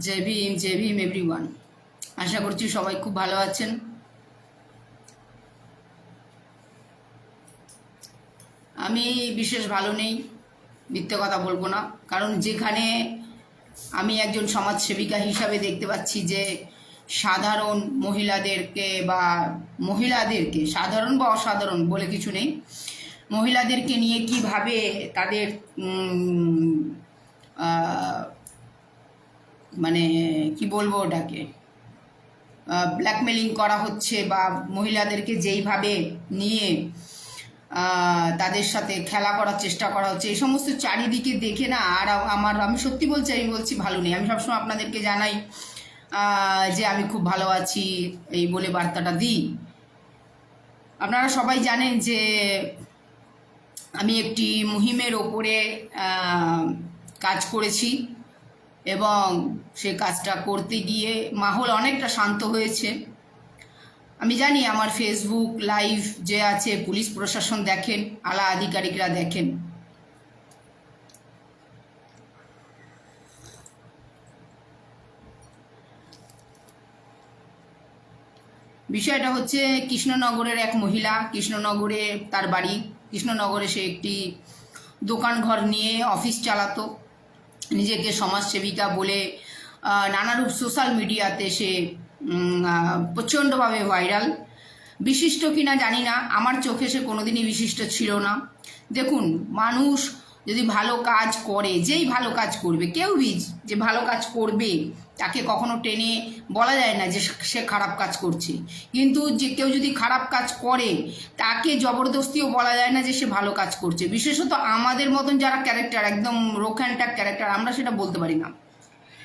জয় Bhim everyone. আশা করছি সবাই খুব ভালো আছেন। আমি বিশেষ ভালো নেই, মিথ্যে কথা বলবো না। কারণ যেখানে আমি একজন সমাজসেবিকা হিসাবে দেখতে পাচ্ছি যে সাধারণ মহিলাদেরকে সাধারণ বা অসাধারণ বলে কিছু নেই, মহিলাদেরকে নিয়ে কিভাবে তাদের মানে কি বলবো ওটাকে ব্ল্যাকমেলিং করা হচ্ছে, বা মহিলাদেরকে যেইভাবে নিয়ে তাদের সাথে খেলা করার চেষ্টা করা হচ্ছে, এই সমস্ত চারিদিকে দেখে না আর আমি সত্যি বলছি, আমি বলছি ভালো নেই। আমি সবসময় আপনাদেরকে জানাই যে আমি খুব ভালো আছি, এই বলে বার্তাটা দিই। আপনারা সবাই জানেন যে আমি একটি মুহিমের ওপরে কাজ করেছি এবং সে কাজটা করতে গিয়ে মাহল অনেকটা শান্ত হয়েছে। আমি জানি আমার ফেসবুক লাইভ যে আছে পুলিশ প্রশাসন দেখেন, আলা আধিকারিকরা দেখেন। বিষয়টা হচ্ছে কৃষ্ণনগরের এক মহিলা, কৃষ্ণনগরে তার বাড়ি, কৃষ্ণনগরে সে একটি দোকান ঘর নিয়ে অফিস চালাতো, নিজেকে সমাজসেবিকা বলে নানারূপ সোশ্যাল মিডিয়াতে সে প্রচণ্ডভাবে ভাইরাল। বিশিষ্ট কিনা জানি না, আমার চোখে সে কোনোদিনই বিশিষ্ট ছিল না। দেখুন, মানুষ যদি ভালো কাজ করে, যেই ভালো কাজ করবে, কেউ যে ভালো কাজ করবে তাকে কখনো টেনে বলা যায় না যে সে খারাপ কাজ করছে। কিন্তু যে কেউ যদি খারাপ কাজ করে তাকে জবরদস্তিও বলা যায় না যে সে ভালো কাজ করছে। বিশেষত আমাদের মতন যারা ক্যারেক্টার, একদম রোখানটাক ক্যারেক্টার, আমরা সেটা বলতে পারি না।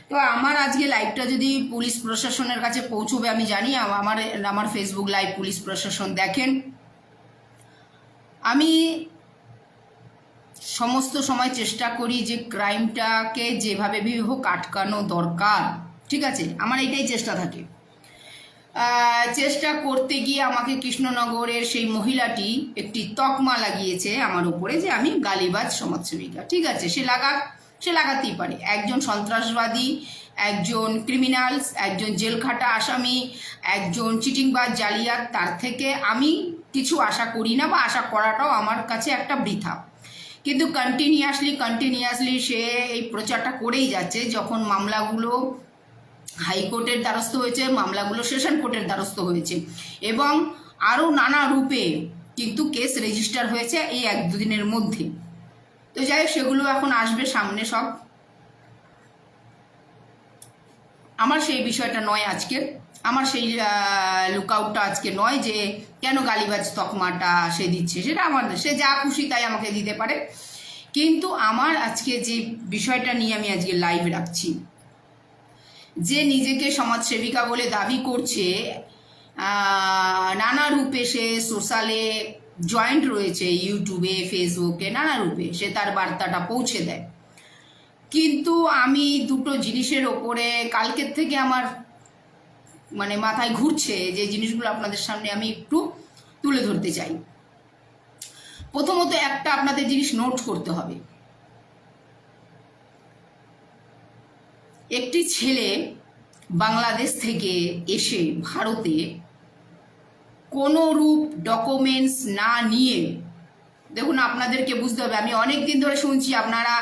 তো আমার আজকে লাইভটা যদি পুলিশ প্রশাসনের কাছে পৌঁছবে, আমি জানি আমার ফেসবুক লাইভ পুলিশ প্রশাসন দেখেন। আমি সমস্ত সময় চেষ্টা করি যে ক্রাইমটাকে যেভাবে হোক আটকানো দরকার, ঠিক আছে, আমার এইটাই চেষ্টা থাকে। চেষ্টা করতে গিয়ে আমাকে কৃষ্ণনগরের সেই মহিলাটি একটি তকমা লাগিয়েছে আমার উপরে যে আমি গালিবাজ সমাজসেবিকা। ঠিক আছে, সে লাগাতেই পারে। একজন সন্ত্রাসবাদী, একজন ক্রিমিনালস, একজন জেলখাটা আসামি, একজন চিটিংবাজ জালিয়াত, তার থেকে আমি কিছু আশা করি না, বা আশা করাটাও আমার কাছে একটা বৃথা। কিন্তু কন্টিনিউয়াসলি সে এই প্রচারটা করেই যাচ্ছে। যখন মামলাগুলো হাইকোর্টের দ্বারস্থ হয়েছে, মামলাগুলো সেশন কোর্টের দ্বারস্থ হয়েছে, এবং আরও নানা রূপে কিন্তু কেস রেজিস্টার হয়েছে এই 1-2 দিনের মধ্যে। তো যাই হোক, সেগুলো এখন আসবে সামনে সব। আমার সেই বিষয়টা নয় আজকে, আমার সেই লুকআউটটা আজকে নয় যে কেন গালিবাজ তকমাটা সে দিচ্ছে, সেটা আমার, সে যা খুশি তাই আমাকে দিতে পারে। কিন্তু আমার আজকে যে বিষয়টা নিয়ে আমি আজকে লাইভ রাখছি, যে নিজেকে সমাজসেবিকা বলে দাবি করছে, নানা রূপে সে সোশ্যালে জয়েন্ট রয়েছে, ইউটিউবে, ফেসবুকে, নানা রূপে সে তার বার্তাটা পৌঁছে দেয়। কিন্তু আমি দুটো জিনিসের ওপরে কালকের থেকে আমার মাথায় ঘুরছে, যে জিনিসগুলো আপনাদের সামনে আমি একটু তুলে ধরতে চাই। প্রথমত একটা আপনাদের জিনিস নোট করতে হবে। একটি ছেলে বাংলাদেশ থেকে এসে ভারতে কোনো রূপ ডকুমেন্টস না নিয়ে, দেখুন আপনাদেরকে বুঝতে হবে, আমি অনেক দিন ধরে শুনছি, আপনারা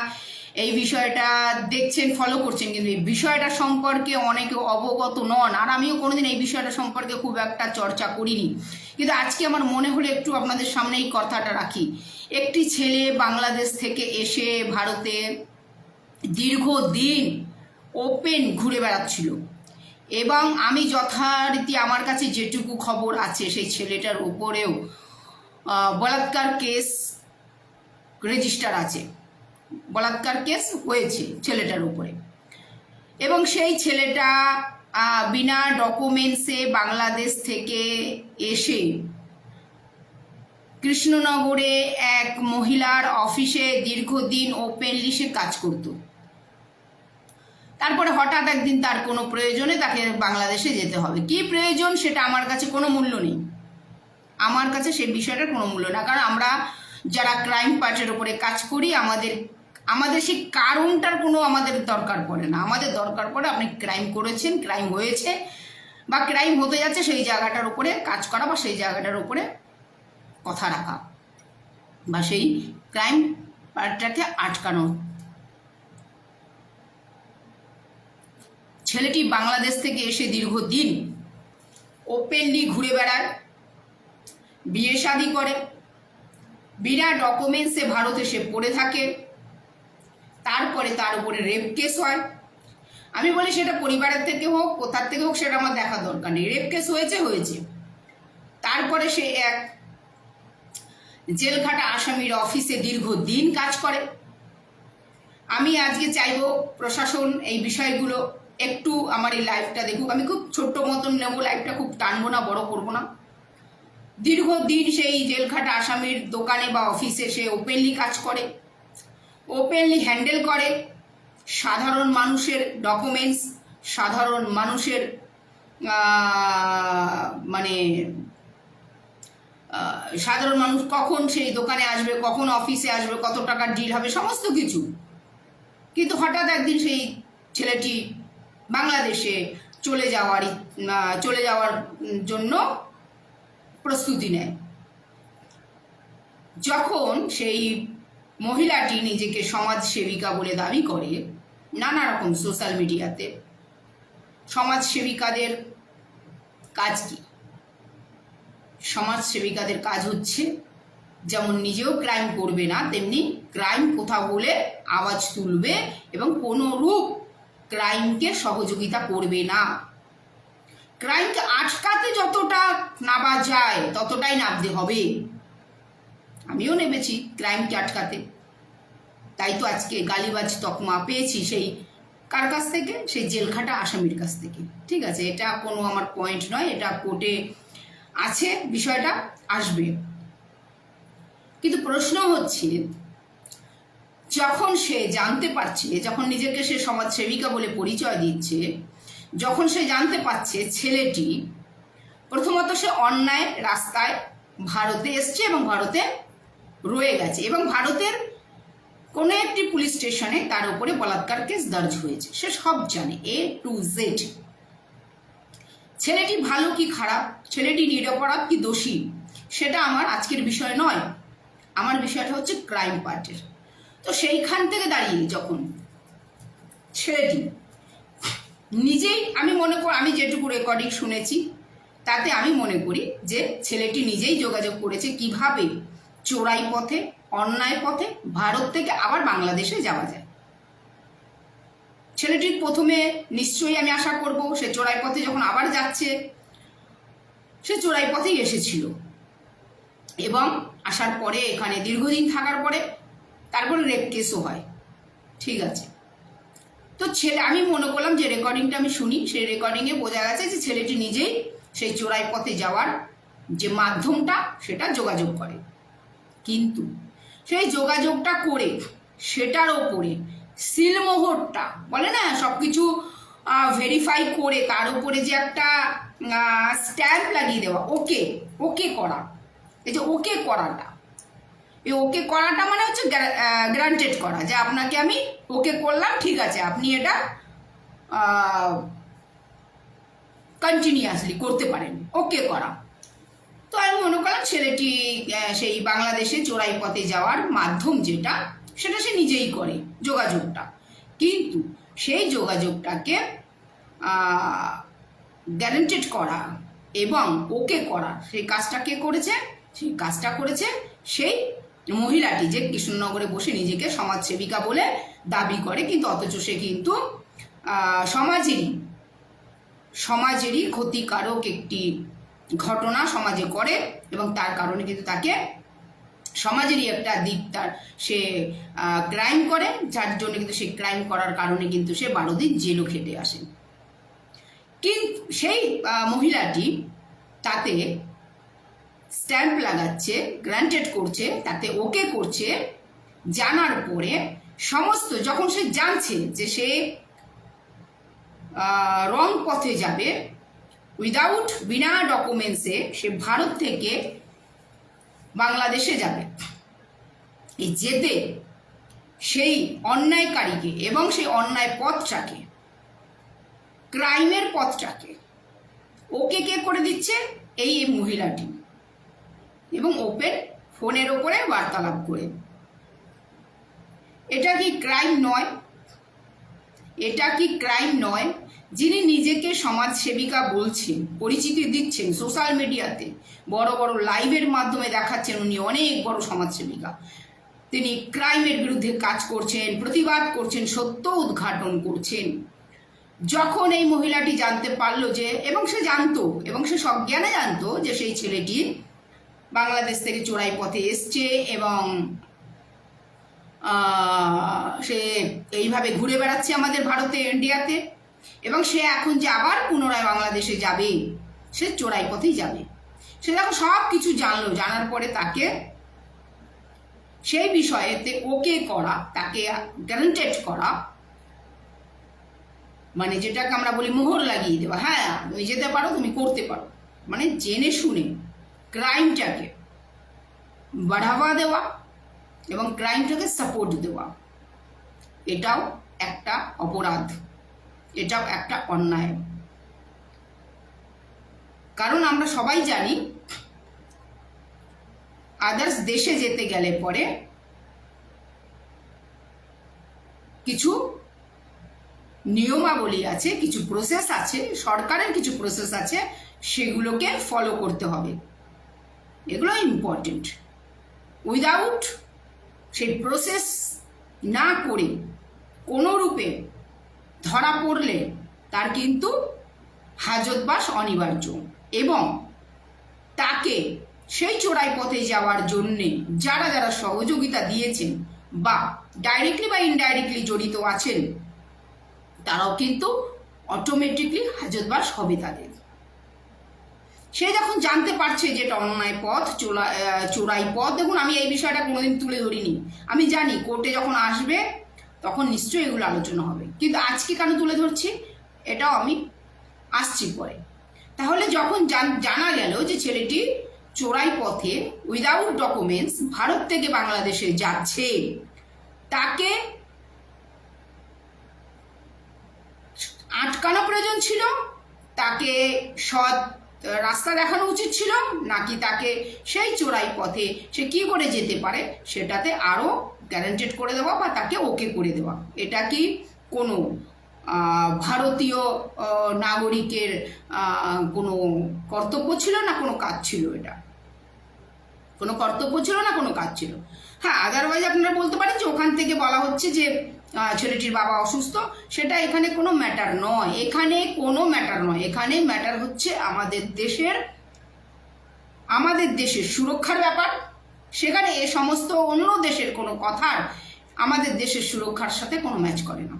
এই বিষয়টা দেখছেন, ফলো করছেন, কিন্তু এই বিষয়টা সম্পর্কে অনেকে অবগত নন, আর আমিও কোনোদিন এই বিষয়টা সম্পর্কে খুব একটা চর্চা করিনি। কিন্তু আজকে আমার মনে হলো একটু আপনাদের সামনে এই কথাটা রাখি। একটি ছেলে বাংলাদেশ থেকে এসে ভারতে দীর্ঘদিন ওপেন ঘুরে বেড়াচ্ছিল, এবং আমি যথারীতি আমার কাছে যেটুকু খবর আছে, সেই ছেলেটার উপরেও বলাৎকার কেস রেজিস্টার আছে, বলাৎকার কেস হয়েছে ছেলেটার উপরে। এবং সেই ছেলেটা বিনা ডকুমেন্টসে বাংলাদেশ থেকে এসে কৃষ্ণনগরে এক মহিলার অফিসে দীর্ঘদিন ওপেনলি সে কাজ করত। তারপরে হঠাৎ একদিন তার কোনো প্রয়োজনে তাকে বাংলাদেশে যেতে হবে। কি প্রয়োজন সেটা আমার কাছে কোনো মূল্য নেই, আমার কাছে সেই বিষয়টার কোনো মূল্য না। কারণ আমরা যারা ক্রাইম পার্টের ওপরে কাজ করি, আমাদের সেই কারণটার কোনো আমাদের দরকার পড়ে না। আমাদের দরকার পড়ে আপনি ক্রাইম করেছেন, ক্রাইম হয়েছে বা ক্রাইম হতে যাচ্ছে সেই জায়গাটার উপরে কাজ করা বা সেই জায়গাটার উপরে কথা রাখা বা সেই ক্রাইম পার্টটাকে আটকানো। ছেলেটি বাংলাদেশ থেকে এসে দীর্ঘদিন ওপেনলি ঘুরে বেড়ায়, বিয়ে শাদি করে, বিনা ডকুমেন্টসে ভারত এসে পড়ে থাকে, তারপরে তার উপরে রেপ কেস হয়। আমি বলি সেটা পরিবারের থেকে হোক কোথার থেকে হোক সেটা আমার দেখার দরকার নেই, রেপ কেস হয়েছে। তারপরে সে এক জেলখাটা আসামির অফিসে দীর্ঘদিন কাজ করে। আমি আজকে চাইবো প্রশাসন এই বিষয়গুলো একটু আমার এই লাইফটা দেখুক। আমি খুব ছোট্ট মতন নেবো লাইফটা, খুব টানবো না, বড় করবো না। দীর্ঘদিন সেই জেলখাটা আসামির দোকানে বা অফিসে সে ওপেনলি কাজ করে, ওপেনলি হ্যান্ডেল করে সাধারণ মানুষের ডকুমেন্টস, সাধারণ মানুষের মানে সাধারণ মানুষ কখন সেই দোকানে আসবে, কখন অফিসে আসবে, কত টাকার ডিল হবে, সমস্ত কিছু। কিন্তু হঠাৎ একদিন সেই ছেলেটি বাংলাদেশে চলে যাওয়ার জন্য প্রস্তুতি নেয়। যখন সেই মহিলাটি নিজেকে সমাজসেবিকা বলে দাবি করে নানা রকম সোশ্যাল মিডিয়াতে, সমাজসেবিকাদের কাজ কি? সমাজসেবিকাদের কাজ হচ্ছে যেমন নিজেও ক্রাইম করবে না, তেমনি ক্রাইম কোথাও হলে আওয়াজ তুলবে এবং কোনো রূপ ক্রাইমকে সহযোগিতা করবে না। ক্রাইমকে আটকাতে যতটা নামা যায় ততটাই নামতে হবে। আমিও নেমেছি ক্রাইমকে আটকাতে, তাই তো আজকে গালিবাজ তকমা পেয়েছি সেই কার কাছ থেকে? সেই জেলখাটা আসামির কাছ থেকে। ঠিক আছে, এটা কোনো আমার পয়েন্ট নয়, এটা কোর্টে আছে, বিষয়টা আসবে। কিন্তু প্রশ্ন হচ্ছে যখন সে জানতে পারছে, যখন নিজেকে সে সমাজসেবিকা বলে পরিচয় দিচ্ছে, যখন সে জানতে পারছে ছেলেটি প্রথমত সে অন্যায় রাস্তায় ভারতে এসছে এবং ভারতে রয়ে গেছে এবং ভারতের কোনো একটি পুলিশ স্টেশনে তার উপরে বলাৎকার কেস দর্জ হয়েছে, সে সব জানে A to Z। ছেলেটি ভালো কি খারাপ, ছেলেটি নিরপরাধ কি দোষী, সেটা আমার আজকের বিষয় নয়। আমার বিষয়টা হচ্ছে ক্রাইম পার্টের। তো সেইখান থেকে দাঁড়িয়ে যখন ছেলেটি নিজেই, আমি যেটুকু রেকর্ডিং শুনেছি তাতে আমি মনে করি যে ছেলেটি নিজেই যোগাযোগ করেছে কিভাবে চোরাই পথে, অন্যায় পথে ভারত থেকে আবার বাংলাদেশে যাওয়া যায়। ছেলেটির প্রথমে নিশ্চয়ই আমি আশা করব সে চোরাই পথে যখন আবার যাচ্ছে, সে চোরাই পথেই এসেছিল এবং আসার পরে এখানে দীর্ঘদিন থাকার পরে তারপরে রেপ কেসও হয়। ঠিক আছে, তো আমি মনে করলাম যে রেকর্ডিংটা আমি শুনি, সেই রেকর্ডিংয়ে বোঝা গেছে যে ছেলেটি নিজেই সেই চোরাই পথে যাওয়ার যে মাধ্যমটা সেটা যোগাযোগ করে। কিন্তু সেই যোগাযোগটা করে সেটার ওপরে সিলমোহরটা বলে না, সব কিছু ভেরিফাই করে তার উপরে যে একটা স্ট্যাম্প লাগিয়ে দেওয়া, ওকে করা, এই যে ওকে করাটা, এই ওকে করাটা মানে হচ্ছে গ্রান্টেড করা, যে আপনাকে আমি ওকে করলাম, ঠিক আছে আপনি এটা কন্টিনিউয়াসলি করতে পারেন, ওকে করা। তো আমি মনে করলাম ছেলেটি সেই বাংলাদেশে চোরাই পথে যাওয়ার মাধ্যম যেটা সেটা সে নিজেই করে যোগাযোগটা, কিন্তু সেই যোগাযোগটাকে গ্যারান্টেড করা এবং ওকে করা সেই কাজটা কে করেছে? সেই কাজটা করেছে সেই মহিলাটি, যে কৃষ্ণনগরে বসে নিজেকে সমাজসেবিকা বলে দাবি করে, কিন্তু অথচ সে কিন্তু সমাজেরই ক্ষতিকারক একটি ঘটনা সমাজে করে এবং তার কারণে কিন্তু তাকে সমাজেরই একটা দিক তার সে ক্রাইম করে, যার জন্য কিন্তু সে ক্রাইম করার কারণে কিন্তু সে 12 দিন জেলও খেটে আসে। কিন্তু সেই মহিলাটি তাতে স্ট্যাম্প লাগাচ্ছে, গ্রান্টেড করছে, তাতে ওকে করছে, জানার পরে সমস্ত যখন সে জানছে যে সে রং পথে যাবে, বিনা ডকুমেন্টসে সে ভারত থেকে বাংলাদেশে যাবে, এই যেতে সেই অন্যায়কারীকে এবং সেই অন্যায় পথটাকে, ক্রাইমের পথটাকে ওকে কে করে দিচ্ছে? এই মহিলাটি, এবং ওপেন ফোনের ওপরে বার্তালাপ করে। এটা কি ক্রাইম নয়? এটা কি ক্রাইম নয়? যিনি নিজেকে সমাজসেবিকা বলছেন, পরিচিতি দিচ্ছেন সোশ্যাল মিডিয়াতে, বড় বড় লাইভের মাধ্যমে দেখাচ্ছেন উনি অনেক বড় সমাজসেবিকা, তিনি ক্রাইমের বিরুদ্ধে কাজ করছেন, প্রতিবাদ করছেন, সত্য উদ্ঘাটন করছেন। যখন এই মহিলাটি জানতে পারলো যে, এবং সে জানতো, এবং সে সজ্ঞানে জানতো যে সেই ছেলেটি বাংলাদেশ থেকে চোরাই পথে এসছে এবং সে এইভাবে ঘুরে বেড়াচ্ছে আমাদের ভারতে, ইন্ডিয়াতে, এবং সে এখন যে আবার পুনরায় বাংলাদেশে যাবে, সে চোরাই পথেই যাবে। সে যখন সব কিছু জানলো, জানার পরে তাকে সেই বিষয়েতে ওকে করা, তাকে গ্যারান্টেড করা, মানে যেটাকে আমরা বলি মোহর লাগিয়ে দেওয়া, হ্যাঁ তুমি যেতে পারো, তুমি করতে পারো, মানে জেনে শুনে ক্রাইমটাকে বাড়াবা দেওয়া এবং ক্রাইমটাকে সাপোর্ট দেওয়া, এটাও একটা অপরাধ, এটাও একটা অন্যায়। কারণ আমরা সবাই জানি আদার্স দেশে যেতে গেলে পরে কিছু নিয়মাবলী আছে, কিছু প্রসেস আছে, সরকারের কিছু প্রসেস আছে, সেগুলোকে ফলো করতে হবে। এগুলো ইম্পর্টেন্ট। উইদাউট সেই প্রসেস না করে কোনো রূপে ধরা পড়লে তার কিন্তু হাজতবাস অনিবার্য, এবং তাকে সেই চোরাই পথে যাওয়ার জন্যে যারা যারা সহযোগিতা দিয়েছেন বা ডাইরেক্টলি বা ইনডাইরেক্টলি জড়িত আছেন, তারাও কিন্তু অটোমেটিকলি হাজতবাস হবে তাদের। সে যখন জানতে পারছে যে এটা অন্যায় পথ, চোরাই পথ, দেখুন আমি এই বিষয়টা কোনোদিন তুলে ধরিনি, আমি জানি কোর্টে যখন আসবে তখন নিশ্চয়ই এগুলো আলোচনা হবে, কিন্তু আজকে কেন তুলে ধরছি এটাও আমি আসছি পরে। তাহলে যখন জানা গেল যে ছেলেটি চোরাই পথে উইদাউট ডকুমেন্টস ভারত থেকে বাংলাদেশে যাচ্ছে, তাকে আটকানো প্রয়োজন ছিল, তাকে সৎ রাস্তা দেখানো উচিত ছিল, নাকি তাকে সেই চোরাই পথে সে কি করে যেতে পারে সেটাতে আরও গ্যারান্টেড করে দেওয়া বা তাকে ওকে করে দেওয়া? এটা কি কোনো ভারতীয় নাগরিকের কোনো কর্তব্য ছিল না কোনো কাজ ছিল? এটা কোনো কর্তব্য ছিল না কোনো কাজ ছিল? হ্যাঁ, আদারওয়াইজ আপনারা বলতে পারেন যে ওখান থেকে বলা হচ্ছে যে ছেলেটির বাবা অসুস্থ, সেটা এখানে কোনো ম্যাটার নয়, এখানে কোনো ম্যাটার নয়। এখানে ম্যাটার হচ্ছে আমাদের দেশের সুরক্ষার ব্যাপার। সেখানে এ সমস্ত অন্য দেশের কোনো কথার আমাদের দেশের সুরক্ষার সাথে কোনো ম্যাচ করে না।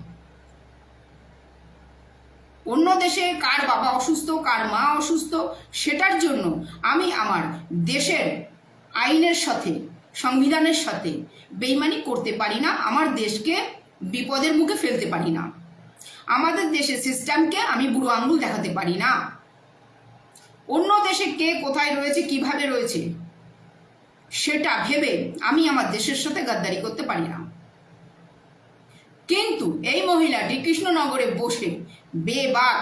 অন্য দেশে কার বাবা অসুস্থ, কার মা অসুস্থ, সেটার জন্য আমি আমার দেশের আইনের সাথে, সংবিধানের সাথে বেইমানি করতে পারি না, আমার দেশকে বিপদের মুখে ফেলতে পারি না, আমাদের দেশের সিস্টেমকে আমি বুড়ো আঙুল দেখাতে পারি না। অন্য দেশে কে কোথায় রয়েছে, কিভাবে রয়েছে, সেটা ভেবে আমি আমার দেশের সাথে গাদ্দারি করতে পারি না। কিন্তু এই মহিলাটি কৃষ্ণনগরে বসে বেবাক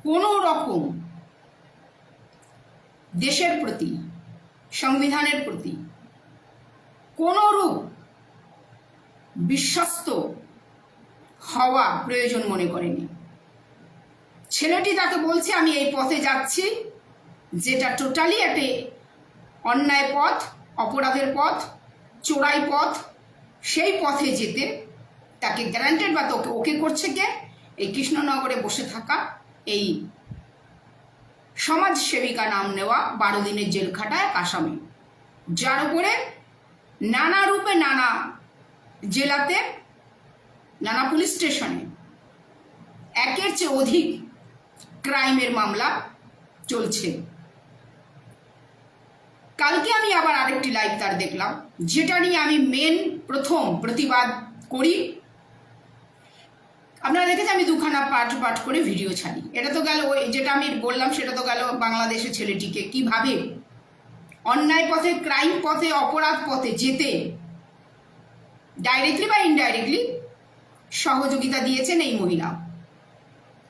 কোনো রকম দেশের প্রতি, সংবিধানের প্রতি কোনো রূপ বিশ্বস্ত হওয়া প্রয়োজন মনে করেনি। ছেলেটি তাকে বলছে আমি এই পথে যাচ্ছি, যেটা টোটালি একটা অন্যায় পথ, অপরাধের পথ, চোরাই পথ, সেই পথে যেতে তাকে গ্যারান্টেড বা তোকে ওকে করছে কে? এই কৃষ্ণনগরে বসে থাকা এই সমাজসেবিকা নাম নেওয়া 12 দিনের জেল খাটা এক আসামি, যার উপরে নানা রূপে নানা জেলাতে নানা পুলিশ স্টেশনে একের চেয়ে অধিক ক্রাইমের মামলা চলছে। কালকে আমি আবার আরেকটি লাইভ তার দেখলাম, যেটা নিয়ে আমি প্রথম প্রতিবাদ করি। আপনারা দেখেছেন আমি দুখানা পাঠ করে ভিডিও ছাড়ি। এটা তো গেল ওই যেটা আমি বললাম, সেটা তো গেল বাংলাদেশের ছেলেটিকে কিভাবে অন্যায় পথে, ক্রাইম পথে, অপরাধ পথে যেতে ডাইরেক্টলি বা ইনডাইরেক্টলি সহযোগিতা দিয়েছেন এই মহিলা,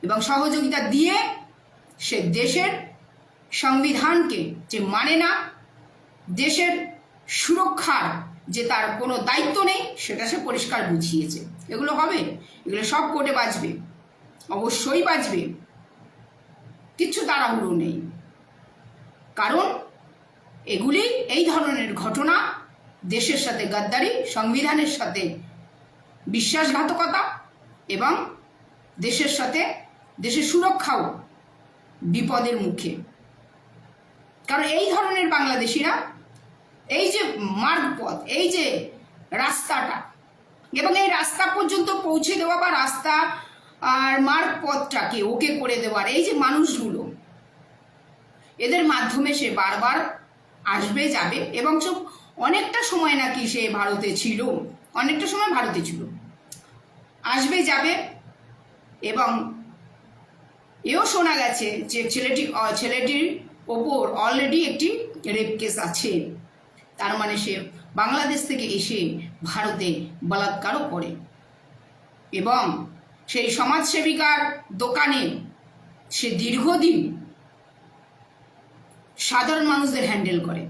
এবং সহযোগিতা দিয়ে সে দেশের সংবিধানকে যে মানে না, দেশের সুরক্ষার যে তার কোনো দায়িত্ব নেই, সেটা সে পরিষ্কার বুঝিয়েছে। এগুলো হবে, এগুলো সব কোর্টে বাজবে, অবশ্যই বাজবে, কিচ্ছু তাড়াহুড়ো নেই। কারণ এগুলি, এই ধরনের ঘটনা দেশের সাথে গাদ্দারি, সংবিধানের সাথে বিশ্বাসঘাতকতা এবং দেশের সাথে দেশের সুরক্ষাও বিপদের মুখে। কারণ এই ধরনের বাংলাদেশিরা, এই যে মার্গপথ, এই যে রাস্তাটা এবং এই রাস্তা পর্যন্ত পৌঁছে দেওয়া বা রাস্তা আর মার্গপথটাকে ওকে করে দেওয়ার এই যে মানুষগুলো, এদের মাধ্যমে সে বারবার আসবে যাবে, এবং অনেকটা সময় নাকি সে ভারতে ছিল, অনেকটা সময় ভারতে ছিল, আসবে যাবে। এবং এও শোনা গেছে যে ছেলেটির ওপর অলরেডি একটি রেপ কেস আছে। তার মানে সে বাংলাদেশ থেকে এসে ভারতে বলাৎকারও করে, এবং সেই সমাজসেবিকার দোকানে সে দীর্ঘদিন সাধারণ মানুষদের হ্যান্ডেল করে।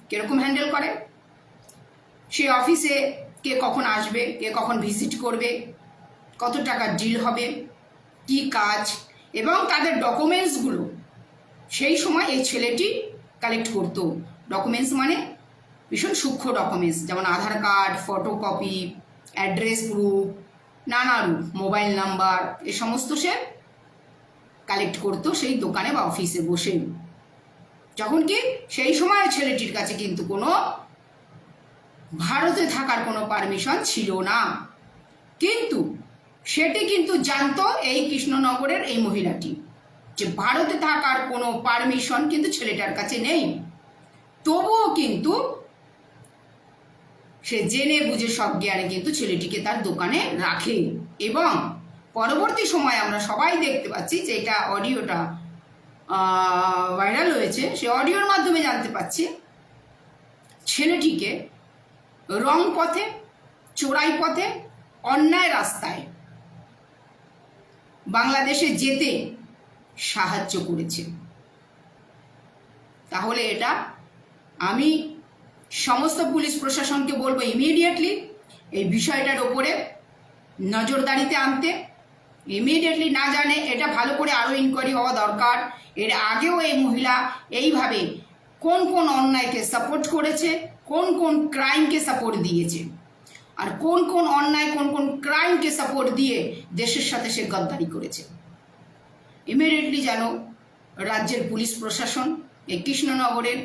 কিরকম হ্যান্ডেল করে? সে অফিসে কে কখন আসবে, কে কখন ভিজিট করবে, কত টাকার ডিল হবে, কি কাজ, এবং তাদের ডকুমেন্টসগুলো সেই সময় এই ছেলেটি কালেক্ট করতো। ডকুমেন্টস মানে ভীষণ সূক্ষ্ম ডকুমেন্টস, যেমন আধার কার্ড, ফটোকপি, অ্যাড্রেস প্রুফ, নানা রূপ, মোবাইল নাম্বার, এ সমস্ত সে কালেক্ট করতো সেই দোকানে বা অফিসে বসে। যখন কি সেই সময় ছেলেটির কাছে কিন্তু কোনো ভারতে থাকার কোনো পারমিশন ছিল না, কিন্তু সেটি কিন্তু জানতো এই কৃষ্ণনগরের এই মহিলাটি যে ভারতে থাকার কোনো পারমিশন কিন্তু ছেলেটার কাছে নেই। তবুও কিন্তু সে জেনে বুঝে সব জ্ঞানে কিন্তু ছেলেটিকে তার দোকানে রাখে। এবং পরবর্তী সময় আমরা সবাই দেখতে পাচ্ছি যে এটা অডিওটা ভাইরাল হয়েছে, সে অডিওর মাধ্যমে জানতে পাচ্ছি ছেলেটিকে রং পথে, চোরাই পথে, অন্যায় রাস্তায় বাংলাদেশে যেতে সাহায্য করেছে। তাহলে এটা আমি সমস্ত পুলিশ প্রশাসনকে বলবো ইমিডিয়েটলি এই বিষয়টার ওপরে নজরদারিতে আনতে। ইমিডিয়েটলি না জানে এটা ভালো করে আরও ইনকোয়ারি হওয়া দরকার। এর আগেও এই মহিলা এইভাবে কোন কোন অন্যায়কে সাপোর্ট করেছে, কোন কোন ক্রাইমকে সাপোর্ট দিয়েছে, আর কোন কোন অন্যায়, কোন কোন ক্রাইমকে সাপোর্ট দিয়ে দেশের সাথে সে গদ্দারি করেছে। ইমিডিয়েটলি যেন রাজ্যের পুলিশ প্রশাসন এই কৃষ্ণনগরের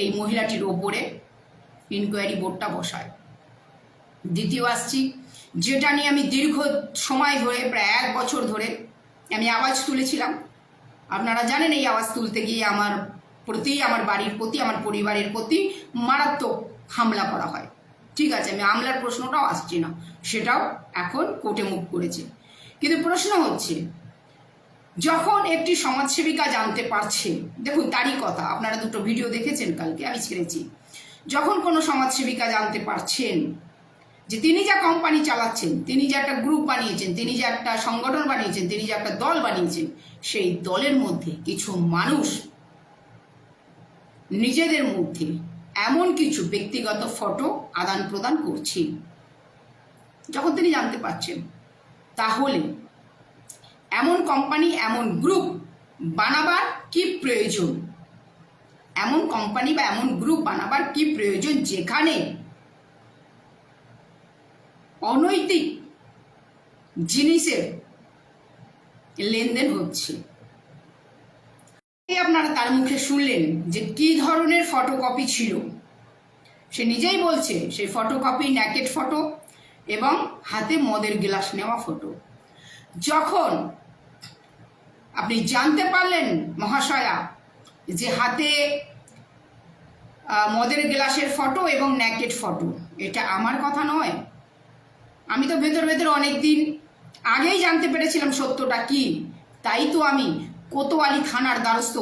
এই মহিলাটির ওপরে ইনকোয়ারি বোর্ডটা বসায়। দ্বিতীয় আসছি, যেটা নিয়ে আমি দীর্ঘ সময় ধরে, প্রায় 1 বছর ধরে আমি আওয়াজ তুলেছিলাম। আপনারা জানেন এই আওয়াজ তুলতে গিয়ে আমার প্রতি, আমার বাড়ির প্রতি, আমার পরিবারের প্রতি মারাত্মক হামলা করা হয়। ঠিক আছে, আমি হামলার প্রশ্নটাও আসছি না, সেটাও এখন কোর্টে মুভ করেছে। কিন্তু প্রশ্ন হচ্ছে, যখন একটি সমাজসেবিকা জানতে পারছে, দেখুন তারই কথা, আপনারা 2টো ভিডিও দেখেছেন কালকে আমি ছেড়েছি, যখন কোনো সমাজসেবিকা জানতে পারছেন যে তিনি যা কোম্পানি চালাচ্ছেন, তিনি যে একটা গ্রুপ বানিয়েছেন, তিনি যে একটা সংগঠন বানিয়েছেন, তিনি যে একটা দল বানিয়েছেন, সেই দলের মধ্যে কিছু মানুষ নিজেদের মধ্যে এমন কিছু ব্যক্তিগত ফটো আদান প্রদান করছে, যখন তিনি জানতে পারছেন, তাহলে এমন কোম্পানি, এমন গ্রুপ বানাবার কি প্রয়োজন? এমন কোম্পানি বা এমন গ্রুপ বানাবার কি প্রয়োজন যেখানে অনৈতিক জিনিসের লেনদেন হচ্ছে? আপনারা তার মুখে শুনলেন যে কি ধরনের ফটোকপি ছিল। সে নিজেই বলছে সেই ফটোকপি ন্যাকেড ফটো এবং হাতে মদের গ্লাস নেওয়া ফটো। যখন আপনি জানতে পারলেন মহাশয়া যে হাতে মদের গ্লাসের ফটো এবং ন্যাকেড ফটো, এটা আমার কথা নয়, আমি তো ভেতর ভেতর অনেক দিন আগেই জানতে পেরেছিলাম সত্যটা কি। তাই তো আমি কোতোয়ালি থানার দ্বারস্থ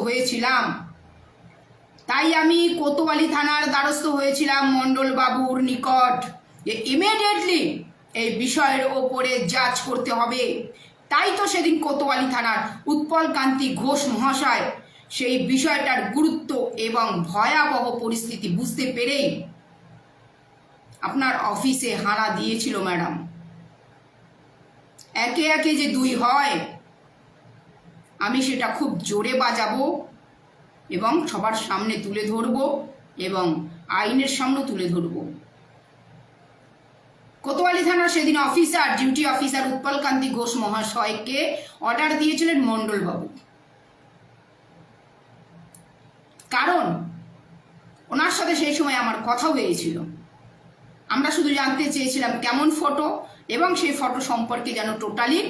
হয়েছিলাম, মণ্ডল বাবুর নিকট যে ইমিডিয়েটলি এই বিষয়ের ওপরে জাজ করতে হবে। তাই তো সেদিন কোতোয়ালি থানার উৎপল কান্তি ঘোষ মহাশয় সেই বিষয়টার গুরুত্ব এবং ভয়াবহ পরিস্থিতি বুঝতে পেরেই আপনার অফিসে হানা দিয়েছিল ম্যাডাম। একে একে যে দুই হয়, আমি সেটা খুব জোরে বাজাবো এবং সবার সামনে তুলে ধরবো এবং আইনের সামনে তুলে ধরবো। কোতোয়ালি থানার সেদিন অফিসার, ডিউটি অফিসার উৎপল কান্তি ঘোষ মহাশয়কে অর্ডার দিয়েছিলেন মণ্ডলবাবু, কারণ ওনার সাথে সেই সময় আমার কথা হয়েছিল। আমরা শুধু জানতে চেয়েছিলাম কেমন ফটো, এবং সেই ফটো সম্পর্কে যেন টোটালি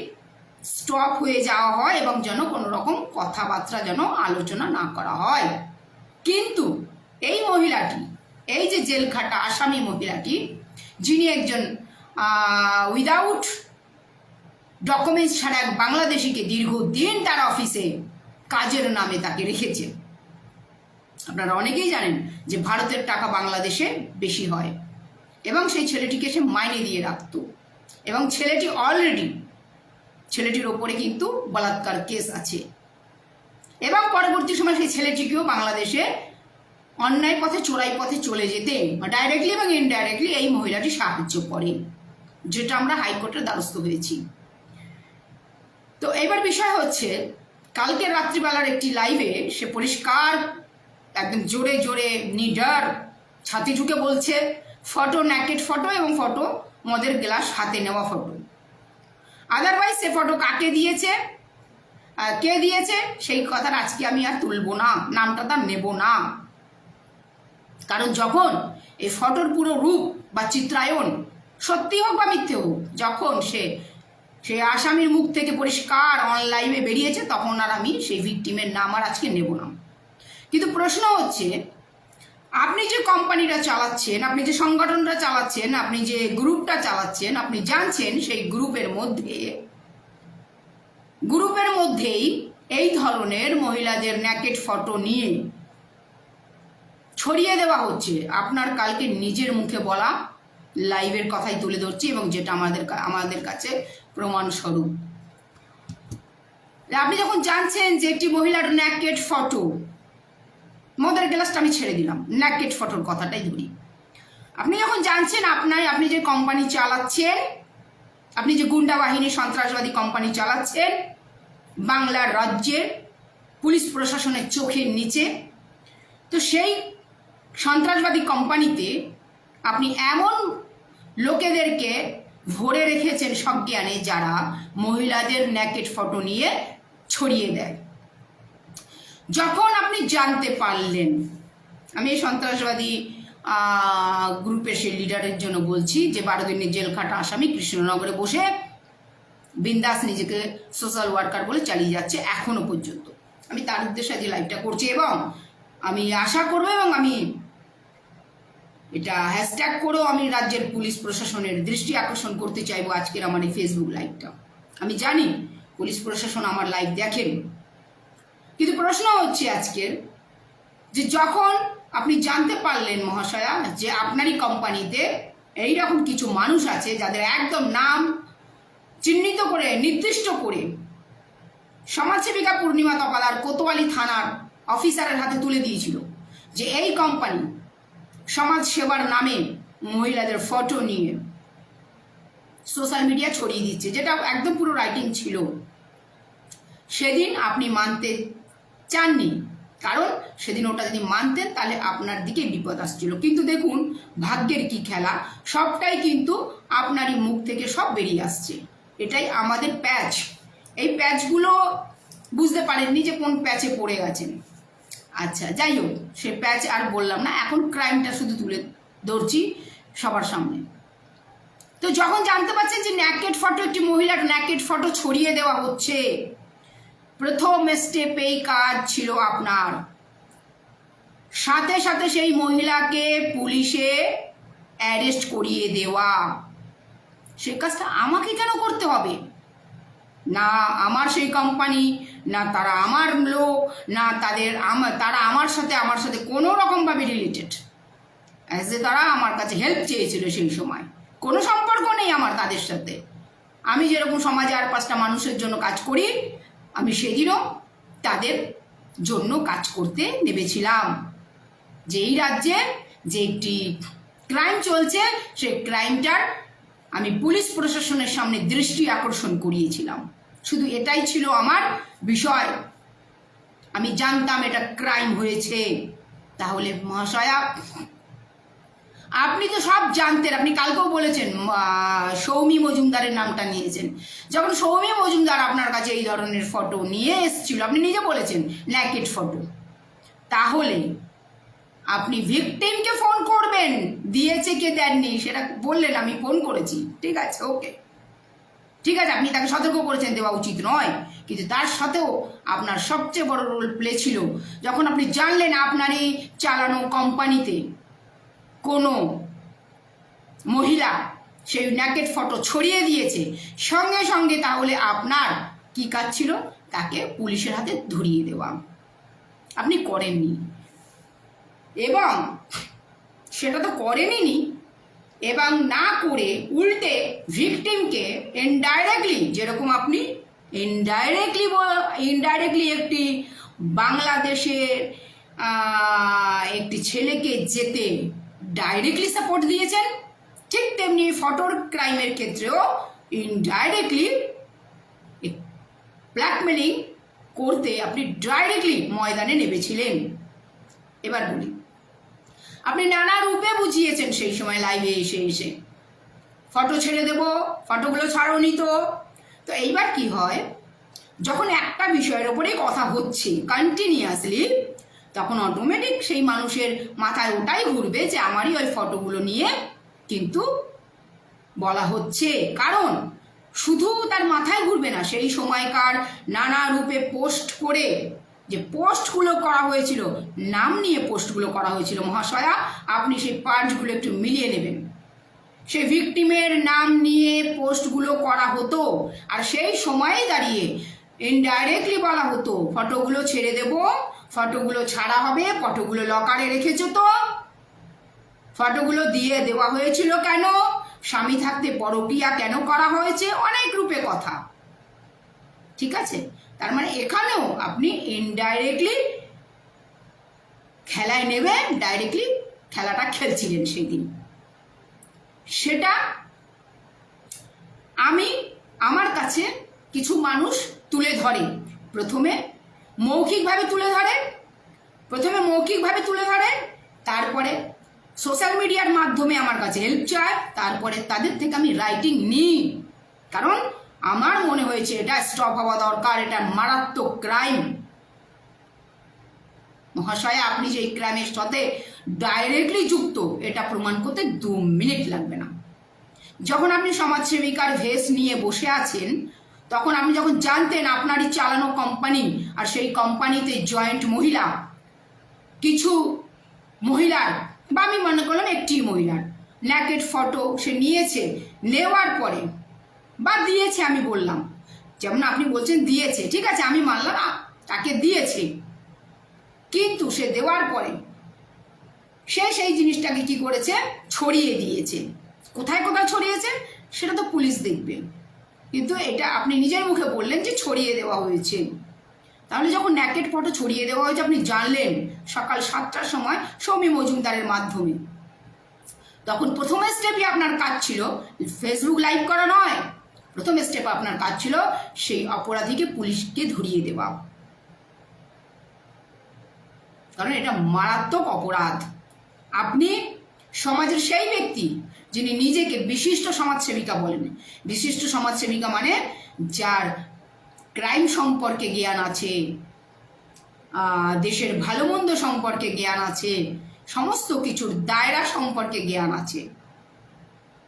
স্টপ হয়ে যাওয়া হয় এবং যেন কোনো রকম কথাবার্তা যেন আলোচনা না করা হয়। কিন্তু এই মহিলাটি, এই যে জেলখাটা আসামি মহিলাটি, যিনি একজন উইদাউট ডকুমেন্টস ছাড়া এক বাংলাদেশিকে দীর্ঘদিন তার অফিসে কাজের নামে তাকে রেখেছে। আপনারা অনেকেই জানেন যে ভারতের টাকা বাংলাদেশে বেশি হয়, এবং সেই ছেলেটিকে সে মাইনে দিয়ে রাখত, এবং ছেলেটি অলরেডি, ছেলেটির ওপরে কিন্তু বলাৎকার কেস আছে, এবং পরবর্তী সময় সেই ছেলেটিকেও বাংলাদেশে অন্যায় পথে, চোরাই পথে চলে যেতে ডাইরেক্টলি এবং ইনডাইরেক্টলি এই মহিলাটি সাহায্য করে, যেটা আমরা হাইকোর্টের দ্বারস্থ হয়েছি। তো এবার বিষয় হচ্ছে, কালকে রাত্রিবেলার একটি লাইভে সে পরিষ্কার একদম জোরে জোরে নিডার ছাতি ঢুকে বলছে ফটো ন্যাকেড ফটো এবং ফটো মদের গ্লাস হাতে নেওয়া ফটো। আদারওয়াইজ সে ফটো কাকে দিয়েছে, কে দিয়েছে, সেই কথাটা আজকে আমি আর তুলবো না, নামটা তার নেব না। কারণ যখন এই ফটোর পুরো রূপ বা চিত্রায়ন সত্যি হোক বা মিথ্যে হোক, যখন সেই আসামির মুখ থেকে পরিষ্কার অনলাইনে বেরিয়েছে, তখন আর আমি সেই ভিকটিমের নাম আর আজকে নেব না। কিন্তু প্রশ্ন হচ্ছে, আপনি যে কোম্পানিটা চালাচ্ছেন, আপনি যে সংগঠনটা চালাচ্ছেন, আপনি যে গ্রুপটা চালাচ্ছেন, আপনি জানছেন সেই গ্রুপের মধ্যেই এই ধরনের মহিলাদের ন্যাকেড ফটো নিয়ে ছড়িয়ে দেওয়া হচ্ছে। আপনার কালকে নিজের মুখে বলা লাইভের কথাই তুলে ধরছি, এবং যেটা আমাদের কাছে প্রমাণস্বরূপ। আপনি যখন জানছেন যে একটি মহিলার ন্যাকেড ফটো, মদের গ্লাসটা আমি ছেড়ে দিলাম, ন্যাকেড ফটোর কথাটাই ধরি। আপনি যখন জানছেন আপনি যে কোম্পানি চালাচ্ছেন, আপনি যে গুন্ডা বাহিনী সন্ত্রাসবাদী কোম্পানি চালাচ্ছেন বাংলার রাজ্যের পুলিশ প্রশাসনের চোখের নিচে, তো সেই সন্ত্রাসবাদী কোম্পানিতে আপনি এমন লোকেদেরকে ভরে রেখেছেন সজ্ঞানে, যারা মহিলাদের ন্যাকেড ফটো নিয়ে ছড়িয়ে দেয়। যখন আপনি জানতে পারলেন, আমি এই সন্ত্রাসবাদী গ্রুপের সেই লিডারের জন্য বলছি, যে 12 দিনের জেল খাটা আসামি কৃষ্ণনগরে বসে বিন্দাস নিজেকে সোশ্যাল ওয়ার্কার বলে চালিয়ে যাচ্ছে এখনো পর্যন্ত। আমি তার উদ্দেশ্যে আজ লাইভটা করছি, এবং আমি আশা করবো, এবং আমি এটা হ্যাশট্যাগ করেও আমি রাজ্যের পুলিশ প্রশাসনের দৃষ্টি আকর্ষণ করতে চাইবো আজকের আমার এই ফেসবুক লাইভটা। আমি জানি পুলিশ প্রশাসন আমার লাইভ দেখেন, কিন্তু প্রশ্ন হচ্ছে আজকের, যে যখন আপনি জানতে পারলেন মহাশয়া যে আপনারই কোম্পানিতে এইরকম কিছু মানুষ আছে যাদের একদম নাম চিহ্নিত করে, নির্দিষ্ট করে সমাজসেবিকা পূর্ণিমা তপাদার কোতোয়ালি থানার অফিসারের হাতে তুলে দিয়েছিল, যে এই কোম্পানি সমাজ সেবার নামে মহিলাদের ফটো নিয়ে সোশ্যাল মিডিয়া ছড়িয়ে দিচ্ছে, যেটা একদম পুরো রাইটিং ছিল। সেদিন আপনি মানতে চাননি, কারণ সেদিন ওটা যদি মানতেন তাহলে আপনার দিকে বিপদ আসছিল। কিন্তু দেখুন ভাগ্যের কি খেলা, সবটাই কিন্তু আপনারই মুখ থেকে সব বেরিয়ে আসছে। এটাই আমাদের প্যাচ। এই প্যাচগুলো বুঝতে পারেননি যে কোন প্যাচে পড়ে গেছেন। আচ্ছা, যাই হোক, সে প্যাচ আর বললাম না, এখন ক্রাইমটা শুধু তুলে ধরছি সবার সামনে। তো যখন জানতে পারছেন যে ন্যাকেড ফটো, একটি মহিলার ন্যাকেড ফটো ছড়িয়ে দেওয়া হচ্ছে, প্রথম স্টেপেই কাজ ছিল আপনার সাথে সাথে সেই মহিলাকে পুলিশে অ্যারেস্ট করিয়ে দেওয়া। সেই কাজটা আমাকে কেন করতে হবে? না আমার সেই কোম্পানি, না তারা আমার লোক, না তারা আমার সাথে কোনো রকমভাবে রিলেটেড, অ্যাজ এ তারা আমার কাছে হেল্প চেয়েছিল সেই সময়, কোনো সম্পর্ক নেই আমার তাদের সাথে। আমি যেরকম সমাজে আর 5টা মানুষের জন্য কাজ করি, আমি সেদিনও তাদের জন্য কাজ করতে নেমেছিলাম। যে এই রাজ্যে যে একটি ক্রাইম চলছে, সেই ক্রাইমটার আমি পুলিশ প্রশাসনের সামনে দৃষ্টি আকর্ষণ করিয়েছিলাম। শুধু এটাই ছিল আমার বিষয়। আমি জানতাম এটা ক্রাইম হয়েছে। তাহলে মহাশয়া, আপনি তো সব জানতেন। আপনি কালকেও বলেছেন সৌমি মজুমদারের নামটা নিয়েছেন। যখন সৌমি মজুমদার আপনার কাছে এই ধরনের ফটো নিয়ে এসেছিল, আপনি নিজে বলেছেন ন্যাকেড ফটো, তাহলে আপনি ভিকটিমকে ফোন করবেন। দিয়েছে কে দেননি সেটা বললেন, আমি ফোন করেছি, ঠিক আছে, ওকে, ঠিক আছে, আপনি তাকে সতর্ক করেছেন, দেওয়া উচিত নয়। কিন্তু তার সাথেও আপনার সবচেয়ে বড় রোল প্লে ছিল যখন আপনি জানলেন আপনার এই চালানো কোম্পানিতে কোনো মহিলা সেই ন্যাকেড ফটো ছড়িয়ে দিয়েছে, সঙ্গে সঙ্গে তাহলে আপনার কি কাজ ছিল? তাকে পুলিশের হাতে ধরিয়ে দেওয়া। আপনি করেননি, এবং সেটা তো করেনই, এবং না করে উল্টে ভিকটিমকে ইনডাইরেক্টলি, যেরকম আপনি ইনডাইরেক্টলি একটি বাংলাদেশের একটি ছেলেকে যেতে ডাইরেক্টলি সাপোর্ট দিয়েছেন, ঠিক তেমনি ফটোর ক্রাইমের ক্ষেত্রেও ইনডাইরেক্টলি ব্ল্যাকমেলিং করতে আপনি ডাইরেক্টলি ময়দানে নেমেছিলেন। এবার বলি, আপনি নানা রূপে বুঝিয়েছেন সেই সময় লাইভে এসে এসে, ফটো ছেড়ে দেব, ফটোগুলো ছাড়োনি তো। তো এইবার কি হয়, যখন একটা বিষয়ের ওপরেই কথা হচ্ছে কন্টিনিউয়াসলি, তখন অটোমেটিক সেই মানুষের মাথায় ওটাই ঘুরবে যে আমারই ওই ফটোগুলো নিয়ে কিন্তু বলা হচ্ছে। কারণ শুধু তার মাথায় ঘুরবে না, সেই সময়কার নানা রূপে পোস্ট করে, যে পোস্টগুলো করা হয়েছিল, নাম নিয়ে পোস্টগুলো করা হয়েছিল, মহাশয়া আপনি সেই পার্টসগুলো একটু মিলিয়ে নেবেন। সেই ভিকটিমের নাম নিয়ে পোস্টগুলো করা হতো, আর সেই সময়ে দাঁড়িয়ে ইনডাইরেক্টলি বলা হতো ফটোগুলো ছেড়ে দেব, ফটোগুলো ছাড়া হবে, ফটোগুলো লকারে রেখেছো তো, ফটোগুলো দিয়ে দেওয়া হয়েছিল কেন, স্বামী থাকতে পরকীয়া কেন করা হয়েছে, অনেক রূপে কথা, ঠিক আছে। তার মানে এখানেও আপনি ইনডাইরেক্টলি খেলায় নেবে, ডাইরেক্টলি খেলাটা খেলছিলেন সেই দিন। সেটা আমার কাছে কিছু মানুষ তুলে ধরে, প্রথমে মৌখিকভাবে তুলে ধরে, তারপরে সোশ্যাল মিডিয়ার মাধ্যমে আমার কাছে হেল্প চায়, তারপরে তাদের থেকে আমি রাইটিং নিই। কারণ আমার মনে হয়েছে এটা স্টপ হওয়া দরকার, এটা মারাত্মক ক্রাইম। মহাশয়, আপনি যে এই ক্রাইমের সাথে ডাইরেক্টলি যুক্ত, এটা প্রমাণ করতে 2 মিনিট লাগবে না। যখন আপনি সমাজসেবিকার ভেস নিয়ে বসে আছেন, তখন আপনি যখন জানতেন আপনারই চালানো কোম্পানি, আর সেই কোম্পানিতে জয়েন্ট মহিলা, কিছু মহিলার, বা আমি মনে করলাম একটি মহিলার ন্যাকেড ফটো সে নিয়েছে, নেওয়ার পরে বা দিয়েছে, আমি বললাম, যেমন আপনি বলছেন দিয়েছে, ঠিক আছে, আমি মানলাম তাকে দিয়েছে, কিন্তু সে দেওয়ার পরে সে সেই জিনিসটাকে কি করেছে, ছড়িয়ে দিয়েছে। কোথায় কোথায় ছড়িয়েছে সেটা তো পুলিশ দেখবে, কিন্তু এটা আপনি নিজের মুখে বললেন যে ছড়িয়ে দেওয়া হয়েছে। তাহলে যখন ন্যাকেড ফটো ছড়িয়ে দেওয়া হয়েছে আপনি জানলেন সকাল 7টার সময় সৌমি মজুমদারের মাধ্যমে, তখন প্রথম স্টেপই আপনার কাজ ছিল ফেসবুক লাইভ করা নয়, প্রথম স্টেপ আপনার কাজ ছিল সেই অপরাধীকে পুলিশকে ধরিয়ে দেওয়া। কারণ এটা মারাত্মক অপরাধ। আপনি সমাজের সেই ব্যক্তি যিনি নিজেকে বিশিষ্ট সমাজসেবিকা বলেন। বিশিষ্ট সমাজসেবিকা মানে যার ক্রাইম সম্পর্কে জ্ঞান আছে, দেশের ভালো মন্দ সম্পর্কে জ্ঞান আছে, সমস্ত কিছুর দায়রা সম্পর্কে জ্ঞান আছে।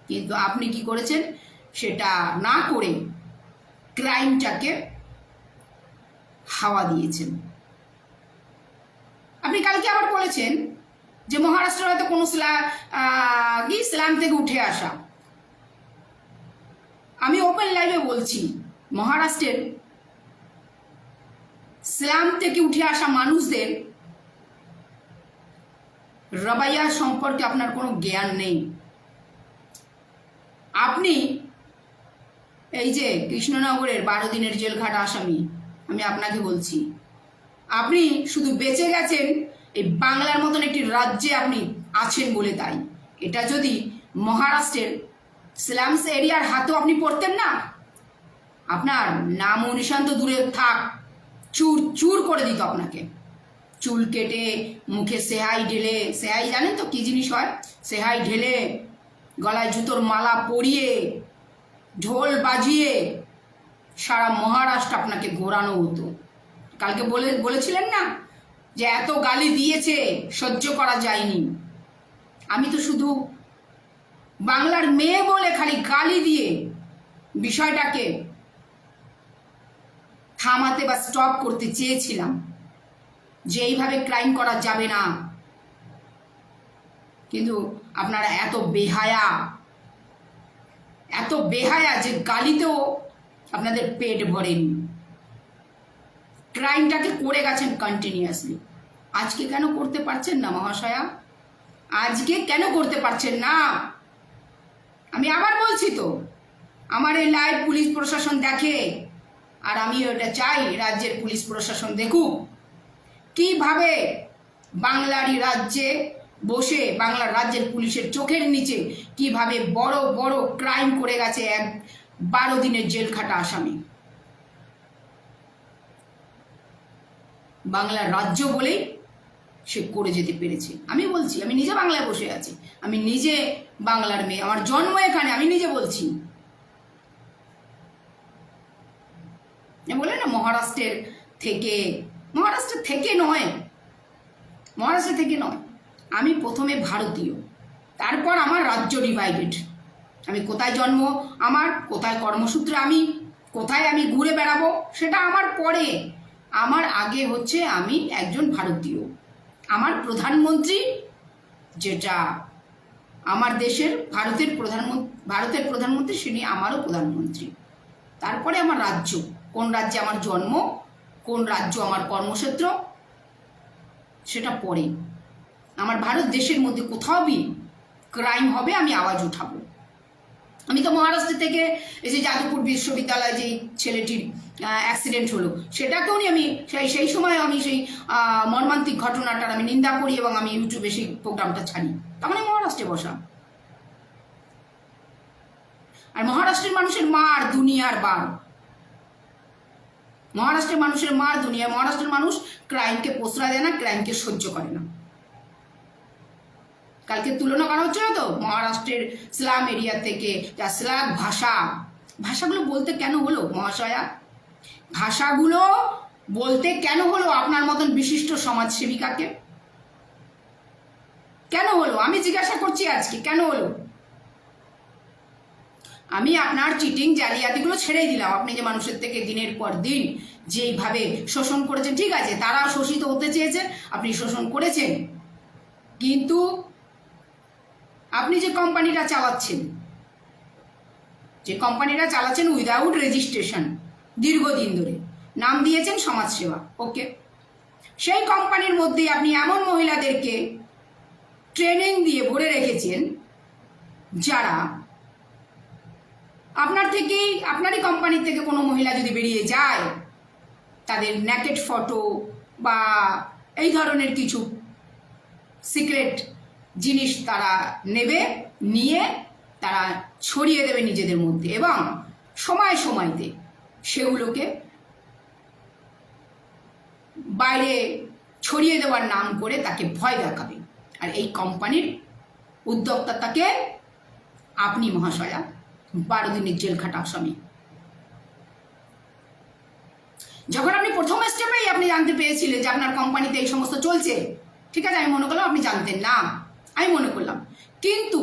কিন্তু আপনি কি করেছেন, সেটা না করে ক্রাইমটাকে হাওয়া দিয়েছেন। আপনি কালকে আবার বলেছেন যে মহারাষ্ট্র হয়তো কোনো ইসলাম থেকে উঠে আসা। আমি ওপেন লাইভে বলছি, মহারাষ্ট্রের ইসলাম থেকে উঠে আসা মানুষদের রবাইয়া সম্পর্কে আপনার কোনো জ্ঞান নেই। আপনি এই যে কৃষ্ণনগরের 12 দিনের জেল খাটা আসামি, আমি আপনাকে বলছি, আপনি শুধু বেঁচে গেছেন এই বাংলার মতন একটি রাজ্যে আপনি আছেন বলে তাই। এটা যদি মহারাষ্ট্রের স্ল্যামস এরিয়ার হাতেও আপনি পড়তেন না, আপনার নাম ও নিশান তো দূরে থাক, চুর চুর করে দিত আপনাকে। চুল কেটে, মুখে সেহাই ঢেলে, সেহাই জানেন তো কি জিনিস হয়, সেহাই ঢেলে, গলায় জুতোর মালা পরিয়ে, ঢোল বাজিয়ে সারা মহারাষ্ট্র আপনাকে ঘোরানো হতো। কালকে বলেছিলেন না যে এত গালি দিয়েছে, সহ্য করা যায়নি। আমি তো শুধু বাংলার মেয়ে বলে খালি গালি দিয়ে বিষয়টাকে থামাতে বা স্টপ করতে চেয়েছিলাম যে এইভাবে ক্রাইম করা যাবে না, কিন্তু আপনারা এত বেহায়া যে গালিতেও আপনাদের পেট ভরেনি। ক্রাইমটাকে করে গেছেন কন্টিনিউয়াসলি। আজকে কেন করতে পারছেন না মহাশয়া? আজকে কেন করতে পারছেন না? আমি আবার বলছি তো, আমার এই লাইভ পুলিশ প্রশাসন দেখে, আর আমি ওটা চাই রাজ্যের পুলিশ প্রশাসন দেখুক কিভাবে বাংলারই রাজ্যে বসে বাংলার রাজ্যের পুলিশের চোখের নিচে কিভাবে বড় বড় ক্রাইম করে গেছে এক 12 দিনের জেল খাটা আসামি। বাংলার রাজ্য বলেই সে করে যেতে পেরেছে। আমি বলছি, আমি নিজে বাংলায় বসে আছি, আমি নিজে বাংলার মেয়ে, আমার জন্ম এখানে, আমি নিজে বলছি। বলে না মহারাষ্ট্রের থেকে নয়, আমি প্রথমে ভারতীয়, তারপর আমার রাজ্য ডিভাইডেড। আমি কোথায় জন্ম আমার, কোথায় কর্মসূত্রে আমি, কোথায় আমি ঘুরে বেড়াবো সেটা আমার পরে। আমার আগে হচ্ছে আমি একজন ভারতীয়। আমার প্রধানমন্ত্রী, যেটা আমার দেশের ভারতের প্রধানমন্ত্রী, তিনি আমারও প্রধানমন্ত্রী। তারপরে আমার রাজ্য, কোন রাজ্যে আমার জন্ম, কোন রাজ্য আমার কর্মক্ষেত্র, সেটা পরে। আমার ভারত দেশের মধ্যে কোথাও ক্রাইম হবে আমি আওয়াজ উঠাবো। আমি তো মহারাষ্ট্র থেকে এই যে যাদবপুর বিশ্ববিদ্যালয়ে যে ছেলেটির অ্যাক্সিডেন্ট হলো, সেটাকেও আমি সেই সময় আমি সেই মর্মান্তিক ঘটনাটার আমি নিন্দা করি এবং আমি ইউটিউবে সেই প্রোগ্রামটা ছাড়ি। তখন আমি মহারাষ্ট্রে বসা। আর মহারাষ্ট্রের মানুষের মার দুনিয়ার বার, মহারাষ্ট্রের মানুষের মার দুনিয়া। মহারাষ্ট্রের মানুষ ক্রাইমকে প্রশ্রয় দেয় না, ক্রাইমকে সহ্য করে না। কালকে তুলনা করা হচ্ছে না তো মহারাষ্ট্রের স্লাম এরিয়া থেকে, যা স্লাগ ভাষাগুলো বলতে কেন হলো মহাশয়া? ভাষাগুলো বলতে কেন হলো আপনার মতন বিশিষ্ট সমাজসেবিকাকে? কেন হলো আমি জিজ্ঞাসা করছি আজকে, কেন হলো? আমি আপনার চিটিং জালিয়াতিগুলো ছেড়েই দিলাম। আপনি যে মানুষের থেকে দিনের পর দিন যেইভাবে শোষণ করেছেন, ঠিক আছে, তারা শোষিত হতে চেয়েছেন, আপনি শোষণ করেছেন, কিন্তু আপনি যে কোম্পানিটা চালাচ্ছেন উইদাউট রেজিস্ট্রেশন, দীর্ঘদিন ধরে নাম দিয়েছেন সমাজসেবা, ওকে, সেই কোম্পানির মধ্যে আপনি এমন মহিলাদেরকে ট্রেনিং দিয়ে ভরে রেখেছেন যারা আপনারই কোম্পানি থেকে কোনো মহিলা যদি বেরিয়ে যায়, তাদের নেকেড ফটো বা এই ধরনের কিছু সিক্রেট জিনিস তারা নিয়ে তারা ছড়িয়ে দেবে নিজেদের মধ্যে, এবং সময়তে সেগুলোকে বাইরে ছড়িয়ে দেওয়ার নাম করে তাকে ভয় দেখাবে। আর এই কোম্পানির উদ্যোক্তাকে আপনি মহাশয়া 12 দিনের জেল খাটা আসামি। যখন আপনি প্রথম স্টেপেই আপনি জানতে পেরেছিলেন যে আপনার কোম্পানিতে এই সমস্ত চলছে, ঠিক আছে, আমি মনে করলাম আপনি জানতেন না, আমি মনে করলাম, কিন্তু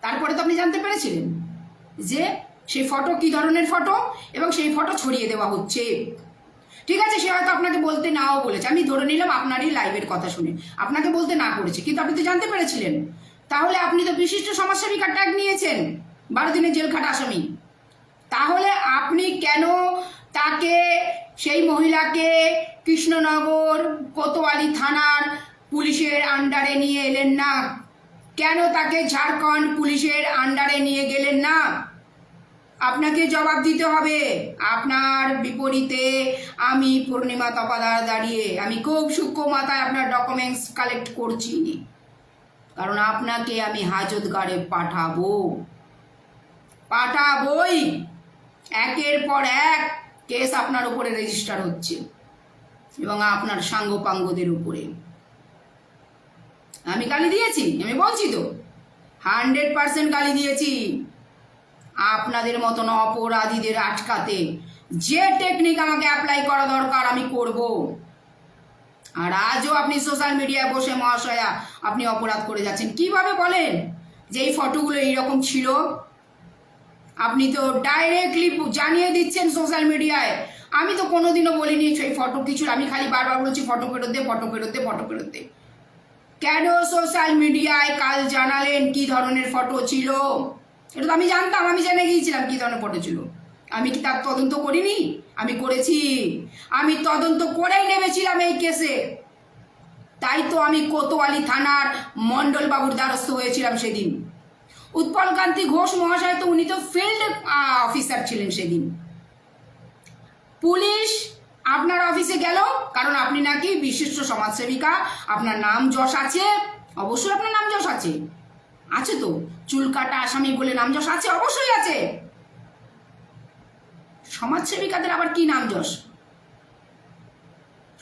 তারপরে তো আপনি জানতে পেরেছিলেন যে সেই ফটো কি ধরনের ফটো, এবং সেই ফটো ছড়িয়ে দেওয়া হচ্ছে। ঠিক আছে, সে হয়তো আপনাকে বলতে নাও বলেছে, আমি ধরে নিলাম আপনারই লাইভের কথা শুনে আপনাকে বলতে না করেছে, কিন্তু আপনি তো জানতে পেরেছিলেন। তাহলে আপনি তো বিশিষ্ট সমাজসেবিকার ট্যাগ নিয়েছেন, 12 দিনের জেল খাটা আসামি। তাহলে আপনি কেন তাকে, সেই মহিলাকে কৃষ্ণনগর কোতোয়ালি থানার পুলিশের আন্ডারে নিয়ে এলেন না? কেন তাকে ঝাড়খণ্ড পুলিশের আন্ডারে নিয়ে গেলেন না? আপনাকে জবাব দিতে হবে। আপনার বিপরীতে আমি পূর্ণিমা তপাদার দাঁড়িয়ে আমি খুব সূক্ষ্ম মাথায় আপনার ডকুমেন্টস কালেক্ট করছি, কারণ আপনাকে আমি হাজতগারে পাঠাবোই। একের পর এক কেস আপনার উপরে রেজিস্টার হচ্ছে এবং আপনার সাঙ্গপাঙ্গদের উপরে। আমি গালি দিয়েছি, আমি বলছি তো 100% গালি দিয়েছি। আপনাদের মতন অপরাধীদের আটকাতে যে টেকনিক আমাকে অ্যাপ্লাই করা দরকার আমি করব। আর আজও আপনি সোশ্যাল মিডিয়ায় বসে মহাশয়া আপনি অপরাধ করে যাচ্ছেন। কিভাবে বলেন যে এই ফটোগুলো এইরকম ছিল? আপনি তো ডাইরেক্টলি জানিয়ে দিচ্ছেন সোশ্যাল মিডিয়ায়। আমি তো কোনোদিনও বলিনি সেই ফটো কিছু, আমি খালি বারবার বলছি ফটো ফেরত দে, ফটো ফেরত দে, ফটো ফেরত দে। কেন সোশ্যাল মিডিয়ায় কাল জানালেন কি ধরনের ফটো ছিল? এটা তো আমি জানতাম, আমি জেনে গিয়েছিলাম কি ধরনের ফটো ছিল। আমি কি তার তদন্ত করিনি? আমি করেছি, আমি তদন্ত করেই নেমেছিলাম এই কেসে। তাই তো আমি কোতোয়ালি থানার মণ্ডলবাবুর দ্বারস্থ হয়েছিলাম সেদিন। উৎপলকান্তি ঘোষ মহাশয় তো উনি তো ফিল্ড অফিসার ছিলেন সেদিন। পুলিশ আপনার অফিসে গেল কারণ আপনি নাকি বিশিষ্ট সমাজসেবিকা, আপনার নাম যশ আছে। অবশ্যই আপনার নাম যশ আছে, আছে তো। চুলকাটা আসামি বলে নাম যশ আছে, অবশ্যই আছে। সমাজসেবিকাদের আবার কি নাম যশ?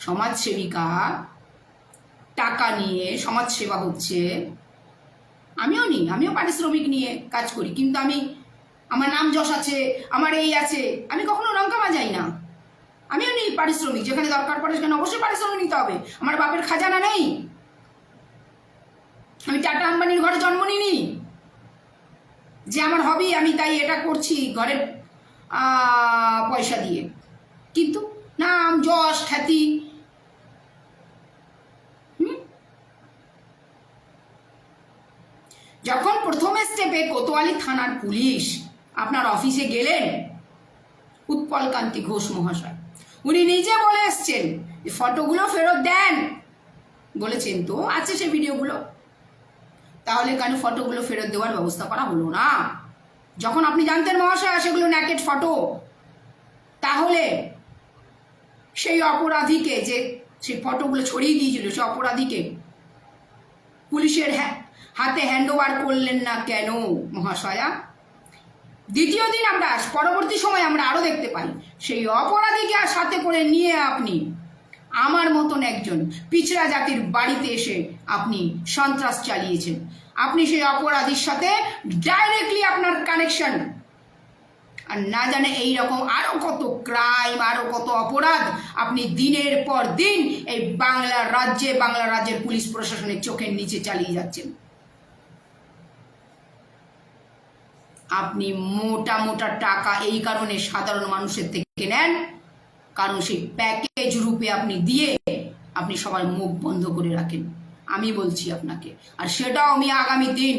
সমাজসেবিকা টাকা নিয়ে সমাজসেবা হচ্ছে। আমিও পারিশ্রমিক নিয়ে কাজ করি, কিন্তু আমার নাম যশ আছে, আমার এই আছে। আমি কখনো রংকামা যাই না। আমিও নিই পারিশ্রমিক, যেখানে দরকার পড়ে সেখানে অবশ্যই পারিশ্রমিক নিতে হবে। আমার বাপের খাজানা নেই, আমি টাটা আম্বানির ঘরে জন্ম নিইনি যে আমার হবি আমি তাই এটা করছি ঘরের পয়সা দিয়ে। কিন্তু নাম যশ খ্যাতি, যখন প্রথম স্টেপে কোতোয়ালি থানার পুলিশ আপনার অফিসে গেলেন, উৎপলকান্তি ঘোষ মহাশয় উনি নিজে বলে এসছেন যে ফটোগুলো ফেরত দেন। বলেছেন তো, আছে সে ভিডিওগুলো। তাহলে কেন ফটোগুলো ফেরত দেওয়ার ব্যবস্থা করা হলো না? যখন আপনি জানতেন মহাশয় সেগুলো ন্যাকেড ফটো, তাহলে সেই অপরাধীকে যে সেই ফটোগুলো ছড়িয়ে দিয়েছিল সে অপরাধীকে পুলিশের হাতে হ্যান্ড ওভার করলেন না কেন মহাশয়া? দ্বিতীয় দিন পরবর্তী সময় আমরা আরো দেখতে পাই সেই অপরাধীকে সাথে করে নিয়ে আপনি আমার মতন একজন পিছড়া জাতির বাড়িতে এসে আপনি সন্ত্রাস চালিয়েছেন। আপনি সেই অপরাধীর সাথে ডাইরেক্টলি আপনার কানেকশন। আর না জানে এইরকম আরো কত ক্রাইম, আরো কত অপরাধ আপনি দিনের পর দিন এই বাংলা রাজ্যের পুলিশ প্রশাসনের চোখের নিচে চালিয়ে যাচ্ছেন। আপনি মোটা মোটা টাকা এই কারণে সাধারণ মানুষের থেকে নেন, কারণ সেই প্যাকেজ রূপে আপনি দিয়ে আপনি সবার মুখ বন্ধ করে রাখেন। আমি বলছি আপনাকে, আর সেটাও আমি আগামী দিন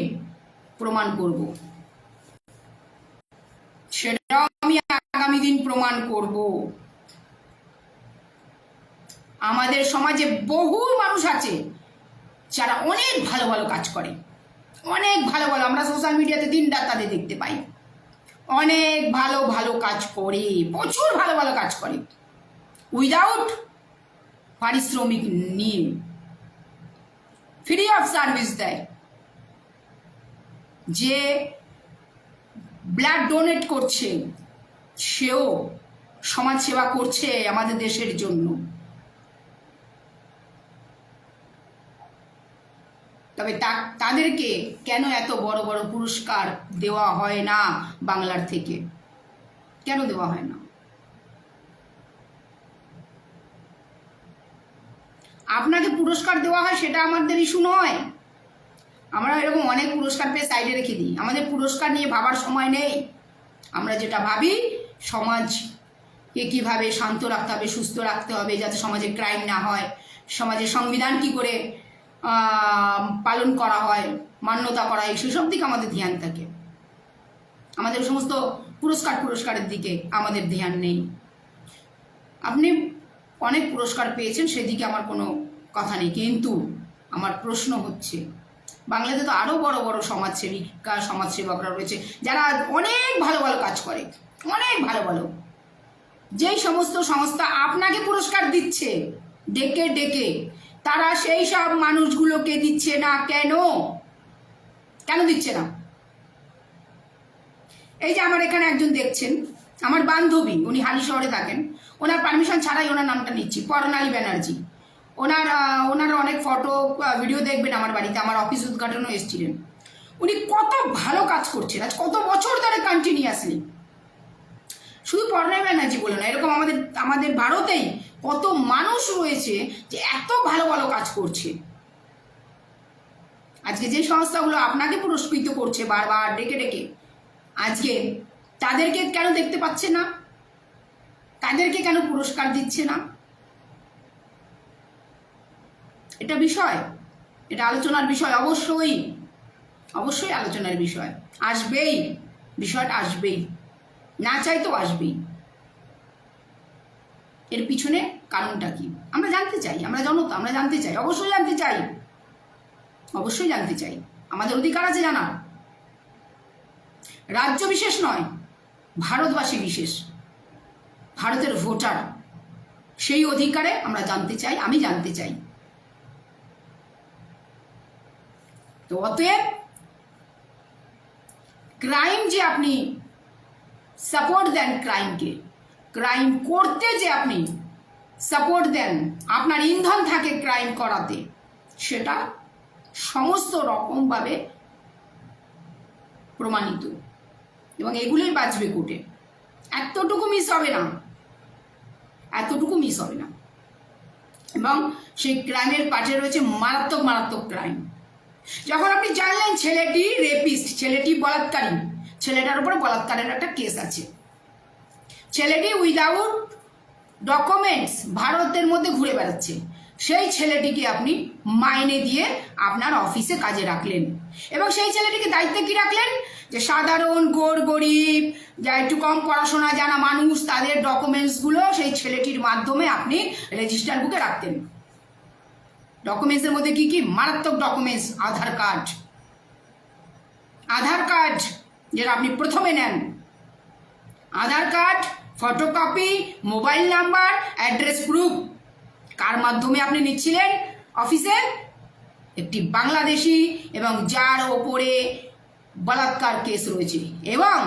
প্রমাণ করব। আমাদের সমাজে বহু মানুষ আছে যারা অনেক ভালো ভালো কাজ করে, অনেক ভালো ভালো, আমরা সোশ্যাল মিডিয়াতে দিন রাত তাদের দেখতে পাই। অনেক ভালো ভালো কাজ করে, প্রচুর ভালো ভালো কাজ করে, উইদাউট পারিশ্রমিক নিয়ে ফ্রি অফ সার্ভিস দেয়। যে ব্লাড ডোনেট করছে সেও সমাজ সেবা করছে আমাদের দেশের জন্য। তবে তাদেরকে কেন এত বড় বড় পুরস্কার দেওয়া হয় না বাংলার থেকে? কেন দেওয়া হয় না? আপনাকে পুরস্কার দেওয়া হয় সেটা আমাদের ইস্যু নয়। আমরা এরকম অনেক পুরস্কার পেয়ে সাইডে রেখে দিই, আমাদের পুরস্কার নিয়ে ভাবার সময় নেই। আমরা যেটা ভাবি সমাজকে কিভাবে শান্ত রাখতে হবে, সুস্থ রাখতে হবে, যাতে সমাজে ক্রাইম না হয়, সমাজের সংবিধান কি করে পালন করা হয়, মান্যতা করা হয়, সেসব দিকে আমাদের ধ্যান থাকে। আমাদের সমস্ত পুরস্কারের দিকে আমাদের ধ্যান নেই। আপনি অনেক পুরস্কার পেয়েছেন, সেদিকে আমার কোনো কথা নেই, কিন্তু আমার প্রশ্ন হচ্ছে বাংলাতে তো আরও বড় বড় সমাজসেবিকা সমাজসেবকরা রয়েছে যারা অনেক ভালো ভালো কাজ করে, অনেক ভালো ভালো। যেই সমস্ত সংস্থা আপনাকে পুরস্কার দিচ্ছে ডেকে ডেকে, তারা সেই সব মানুষগুলোকে দিচ্ছে না কেন? কেন দিচ্ছে না? এই যে আমার এখানে একজন দেখছেন, আমার বান্ধবী, উনি হালি শহরে থাকেন, ওনার পারমিশন ছাড়াই ওনার নামটা নিচ্ছি, পর্ণালী ব্যানার্জি। ওনার অনেক ফটো ভিডিও দেখবেন আমার বাড়িতে, আমার অফিস উদ্ঘাটনও এসেছিলেন। উনি কত ভালো কাজ করছেন আজ কত বছর ধরে কন্টিনিউয়াসলি। শুধু পর্ণালী ব্যানার্জি বলে না, এরকম আমাদের ভারতেই কত মানুষ রয়েছে যে এত ভালো ভালো কাজ করছে। আজকে যে সংস্থাগুলো আপনাকে পুরস্কৃত করছে বারবার ডেকে ডেকে, আজকে তাদেরকে কেন দেখতে পাচ্ছে না? তাদেরকে কেন পুরস্কার দিচ্ছে না? এটা বিষয়, এটা আলোচনার বিষয়, অবশ্যই অবশ্যই আলোচনার বিষয়। আসবেই, বিষয়টা আসবেই, না চাইতেও আসবেই। এর পিছনে কারণটা কি আমরা জানতে চাই, আমরা জনতা, আমরা জানতে চাই, অবশ্যই জানতে চাই, অবশ্যই জানতে চাই। আমাদের অধিকার আছে জানার, রাজ্য বিশেষ নয়, ভারতবাসী বিশেষ, ভারতের ভোটার, সেই অধিকারে আমরা জানতে চাই, আমি জানতে চাই। তো অতএব ক্রাইম যে আপনি সাপোর্ট দেন, ক্রাইমকে, ক্রাইম করতে যে আপনি সাপোর্ট দেন, আপনার ইন্ধন থাকে ক্রাইম করাতে, সেটা সমস্ত রকমভাবে প্রমাণিত, এবং এগুলোই বাঁচবে কোর্টে। এতটুকু মিস হবে না, এতটুকু মিস হবে না। এবং সেই ক্রাইমের পাশে রয়েছে মারাত্মক মারাত্মক ক্রাইম। যখন আপনি জানলেন ছেলেটি রেপিস্ট, ছেলেটি বলাৎকারী, ছেলেটার উপরে বলাৎকারের একটা কেস আছে, ছেলেটি উইদাউট ডকুমেন্টস ভারতের মধ্যে ঘুরে বেড়াচ্ছে, সেই ছেলেটিকে আপনি মাইনে দিয়ে আপনার অফিসে কাজে রাখলেন, এবং সেই ছেলেটিকে দায়িত্বে কি রাখলেন? যে সাধারণ গরিব যা একটু কম পড়াশোনা জানা মানুষ, তাদের ডকুমেন্টসগুলো সেই ছেলেটির মাধ্যমে আপনি রেজিস্টার বুকে রাখতেন। ডকুমেন্টসের মধ্যে কি কি মারাত্মক documents? Aadhaar card, Aadhaar card যেটা আপনি প্রথমে নেন, Aadhaar card, photocopy, mobile number, address proof. কার মাধ্যমে আপনি নিচ্ছিলেন অফিসে? একটি বাংলাদেশি, এবং যার ওপরে বলাৎকার কেস রয়েছে, এবং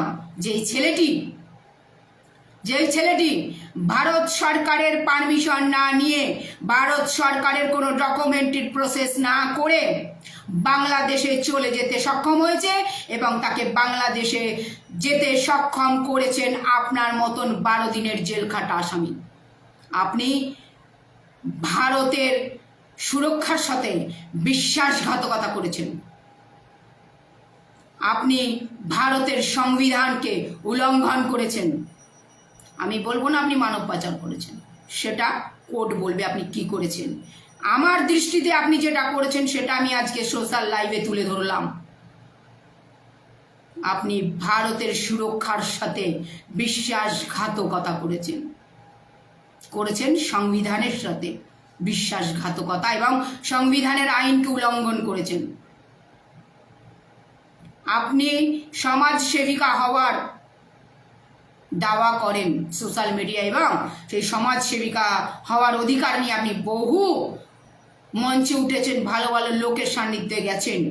যেই ছেলেটি ভারত সরকারের পারমিশন না নিয়ে, ভারত সরকারের কোনো ডকুমেন্টের প্রসেস না করে বাংলাদেশে চলে যেতে সক্ষম হয়েছে, এবং তাকে বাংলাদেশে যেতে সক্ষম করেছেন আপনার মতন 12 দিনের জেল খাটা আসামি। আপনি ভারতের সুরক্ষার সাথে বিশ্বাসঘাতকতা করেছেন, আপনি ভারতের সংবিধানকে উল্লঙ্ঘন করেছেন। আমি বলবো না আপনি মানব পাচার করেছেন, সেটা কোর্ট বলবে আপনি কি করেছেন। আমার দৃষ্টিতে আপনি যেটা করেছেন সেটা আমি আজকে সোশ্যাল লাইভে তুলে ধরলাম। আপনি ভারতের সুরক্ষার সাথে বিশ্বাসঘাতকতা করেছেন সংবিধানের সাথে বিশ্বাসঘাতকতা, এবং সংবিধানের আইনকে উল্লঙ্ঘন করেছেন। আপনি সমাজসেবিকা হওয়ার দাওয়া করেন সোশ্যাল মিডিয়ায়, এবং সেই সমাজসেবিকা হওয়ার অধিকার নিয়ে আপনি বহু মঞ্চে উঠেছেন, ভালো ভালো লোকের সান্নিধ্যে গেছেন,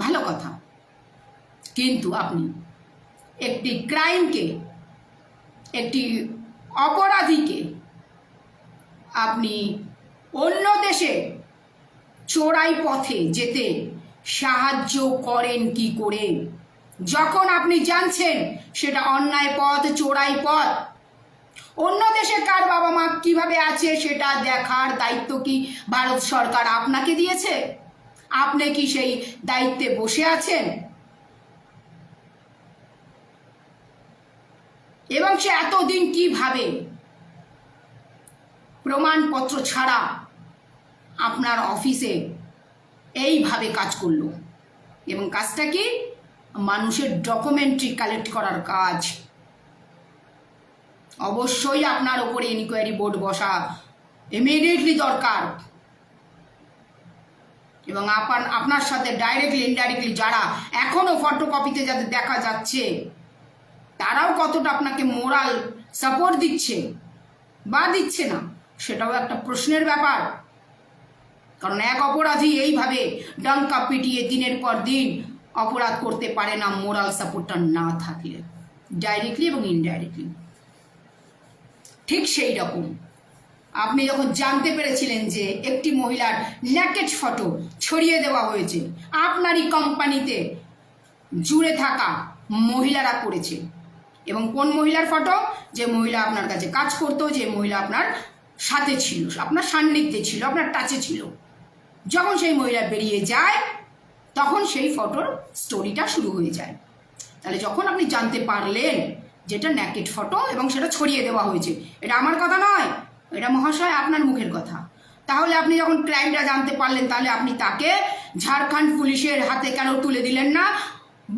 ভালো কথা। কিন্তু আপনি একটি ক্রাইমকে, একটি অপরাধীকে আপনি অন্য দেশে চোরাই পথে যেতে সাহায্য করেন কি করে, যখন আপনি জানছেন সেটা অন্যায় পথ, চোরাই পথ? অন্য দেশে কার বাবা মা কিভাবে আছে সেটা দেখার দায়িত্ব কি ভারত সরকার আপনাকে দিয়েছে? আপনি কি সেই দায়িত্বে বসে আছেন? এবং সে এতদিন কিভাবে প্রমাণপত্র ছাড়া আপনার অফিসে এইভাবে কাজ করলো? এবং কাজটা কি? মানুষের ডকুমেন্টারি কালেক্ট করার কাজ। অবশ্যই আপনার ওপরে ইনকোয়ারি বোর্ড বসা ইমিডিয়েটলি দরকার। এবং আপনার সাথে ডাইরেক্টলি ইনডাইরেক্টলি যারা এখনও ফটোকপিতে যাদের দেখা যাচ্ছে তারাও কতটা আপনাকে মোরাল সাপোর্ট দিচ্ছে বা দিচ্ছে না সেটাও একটা প্রশ্নের ব্যাপার। কারণ এক অপরাধী এইভাবে ডঙ্কা পিটিয়ে দিনের পর দিন অপরাধ করতে পারে না মোরাল সাপোর্টটা না থাকলে, ডাইরেক্টলি এবং ইনডাইরেক্টলি। ঠিক সেই রকম আপনি যখন জানতে পেরেছিলেন যে একটি মহিলার ন্যাকেড ফটো ছড়িয়ে দেওয়া হয়েছে, আপনারই কোম্পানিতে জুড়ে থাকা মহিলারা করেছে, এবং কোন মহিলার ফটো? যে মহিলা আপনার কাছে কাজ করতো, যে মহিলা আপনার সাথে ছিল, আপনার সান্নিধ্যে ছিল, আপনার টাচে ছিল। যখন সেই মহিলা বেরিয়ে যায় তখন সেই ফটোর স্টোরিটা শুরু হয়ে যায়। তাহলে যখন আপনি জানতে পারলেন যেটা ন্যাকেড ফটো এবং সেটা ছড়িয়ে দেওয়া হয়েছে, এটা আমার কথা নয়, এটা মহাশয় আপনার মুখের কথা, তাহলে আপনি যখন ক্রাইমটা জানতে পারলেন তাহলে আপনি তাকে ঝাড়খণ্ড পুলিশের হাতে কেন তুলে দিলেন না,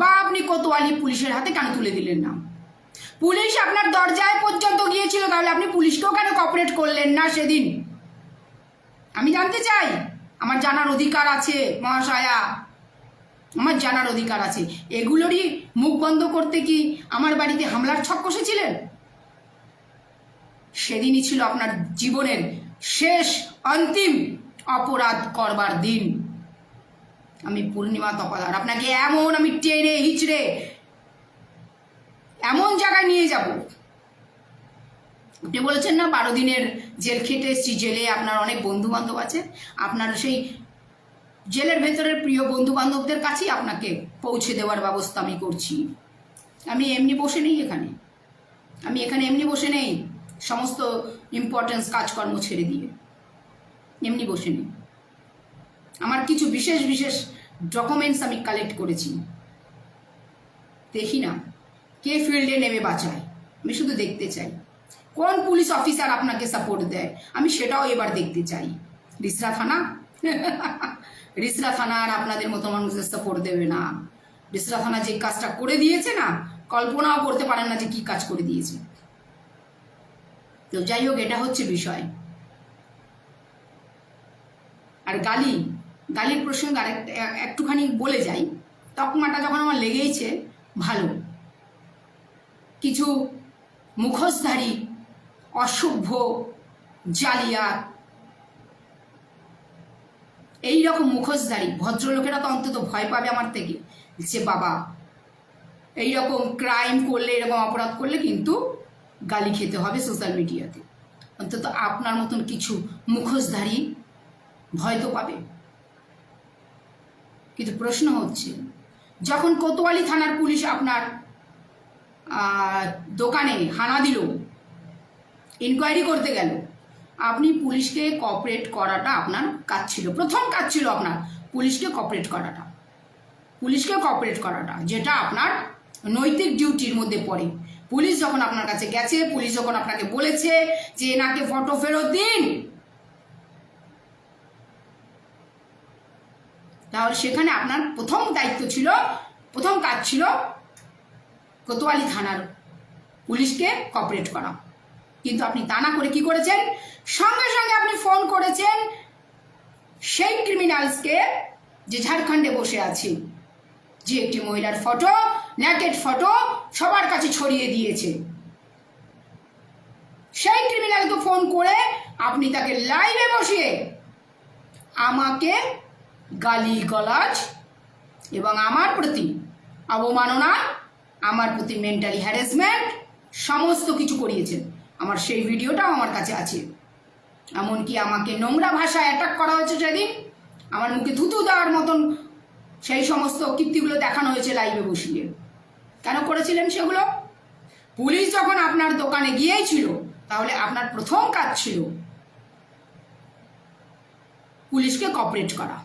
বা আপনি কোতোয়ালি পুলিশের হাতে কেন তুলে দিলেন না? পুলিশ আপনার দরজায় পর্যন্ত গিয়েছিল, তাহলে আপনি পুলিশকেও কেন কোঅপারেট করলেন না সেদিন? আমি জানতে চাই, আমার জানার অধিকার আছে মহাশয়া, আমার জানার অধিকার আছে। এগুলোরই মুখ বন্ধ করতে কি আমার বাড়িতে হামলার ছক কষেছিলেন? সেদিনই ছিল আপনার জীবনের শেষ অন্তিম অপরাধ করবার দিন। আমি পূর্ণিমা তপাদার, আপনাকে এমন আমি টেনে হিচড়ে এমন জায়গায় নিয়ে যাব। আপনি বলেছেন না 12 দিনের জেল খেটে এসেছি, জেলে আপনার অনেক বন্ধু বান্ধব আছে, আপনার সেই জেলের ভেতরের প্রিয় বন্ধু বান্ধবদের কাছেই আপনাকে পৌঁছে দেওয়ার ব্যবস্থা আমি করছি। আমি এমনি বসে নেই এখানে, আমি এখানে এমনি বসে নেই সমস্ত ইম্পর্টেন্স কাজকর্ম ছেড়ে দিয়ে, এমনি বসে নেই। আমার কিছু বিশেষ বিশেষ ডকুমেন্টস আমি কালেক্ট করেছি। দেখি না কে ফিল্ডে নেমে বাঁচায়, আমি শুধু দেখতে চাই কোন পুলিশ অফিসার আপনাকে সাপোর্ট দেয়, আমি সেটাও এবার দেখতে চাই। রিসরা থানা রিসরা থানা আর আপনাদের মতো মানুষদের সাপোর্ট দেবে না। রিসরা থানা যে কাজটা করে দিয়েছে না, কল্পনাও করতে পারেন না যে কি কাজ করে দিয়েছে। তো যাই হোক, এটা হচ্ছে বিষয়। আর গালির প্রসঙ্গে আর একটুখানি বলে যাই, তকমাটা যখন আমার লেগেইছে, ভালো কিছু মুখোশধারী অসভ্য জালিয়াত, এইরকম মুখোশধারী ভদ্রলোকেরা তো অন্তত ভয় পাবে আমার থেকে, যে বাবা এইরকম ক্রাইম করলে, এরকম অপরাধ করলে কিন্তু গালি খেতে হবে সোশ্যাল মিডিয়াতে। অন্তত আপনার মতন কিছু মুখোশধারী ভয় তো পাবে। কিন্তু প্রশ্ন হচ্ছে, যখন কোতোয়ালি থানার পুলিশ আপনার দোকানে হানা দিল, ইনকোয়ারি করতে গেল, আপনি পুলিশকে কোঅপারেট করাটা আপনার কাজ ছিল, প্রথম কাজ ছিল আপনার পুলিশকে কোঅপারেট করাটা, যেটা আপনার নৈতিক ডিউটির মধ্যে পড়ে। পুলিশ যখন আপনার কাছে গেছে, পুলিশ যখন আপনাকে বলেছে যে এনাকে ফটো ফেরত দিন, তাহলে সেখানে আপনার প্রথম দায়িত্ব ছিল, প্রথম কাজ ছিল কোতোয়ালি থানার পুলিশকে কোঅপারেট করা। কিন্তু আপনি তা না করে কি করেছেন? সঙ্গে সঙ্গে আপনি ফোন করেছেন সেই ক্রিমিনালসকে যে ঝাড়খণ্ডে বসে আছে, যে একটি মহিলার ফটো, ন্যাকেড ফটো সবার কাছে ছড়িয়ে দিয়েছে। সেই ক্রিমিনালকে ফোন করে আপনি তাকে লাইভে বসিয়ে আমাকে গালিগালাজ এবং আমার প্রতি অবমাননা, আমার প্রতি মেন্টালি হ্যারাসমেন্ট সমস্ত কিছু করিয়েছেন। আমার সেই ভিডিওটাও আমার কাছে আছে। এমনকি আমাকে নোংরা ভাষায় অ্যাটাক করা হয়েছে সেদিন, আমার মুখে থুতু দেওয়ার মতন সেই সমস্ত কীর্তিগুলো দেখানো হয়েছে লাইভে বসিয়ে। কেন করেছিলেন সেগুলো? পুলিশ যখন আপনার দোকানে গিয়েই ছিল, তাহলে আপনার প্রথম কাজ ছিল পুলিশকে কোঅপারেট করা,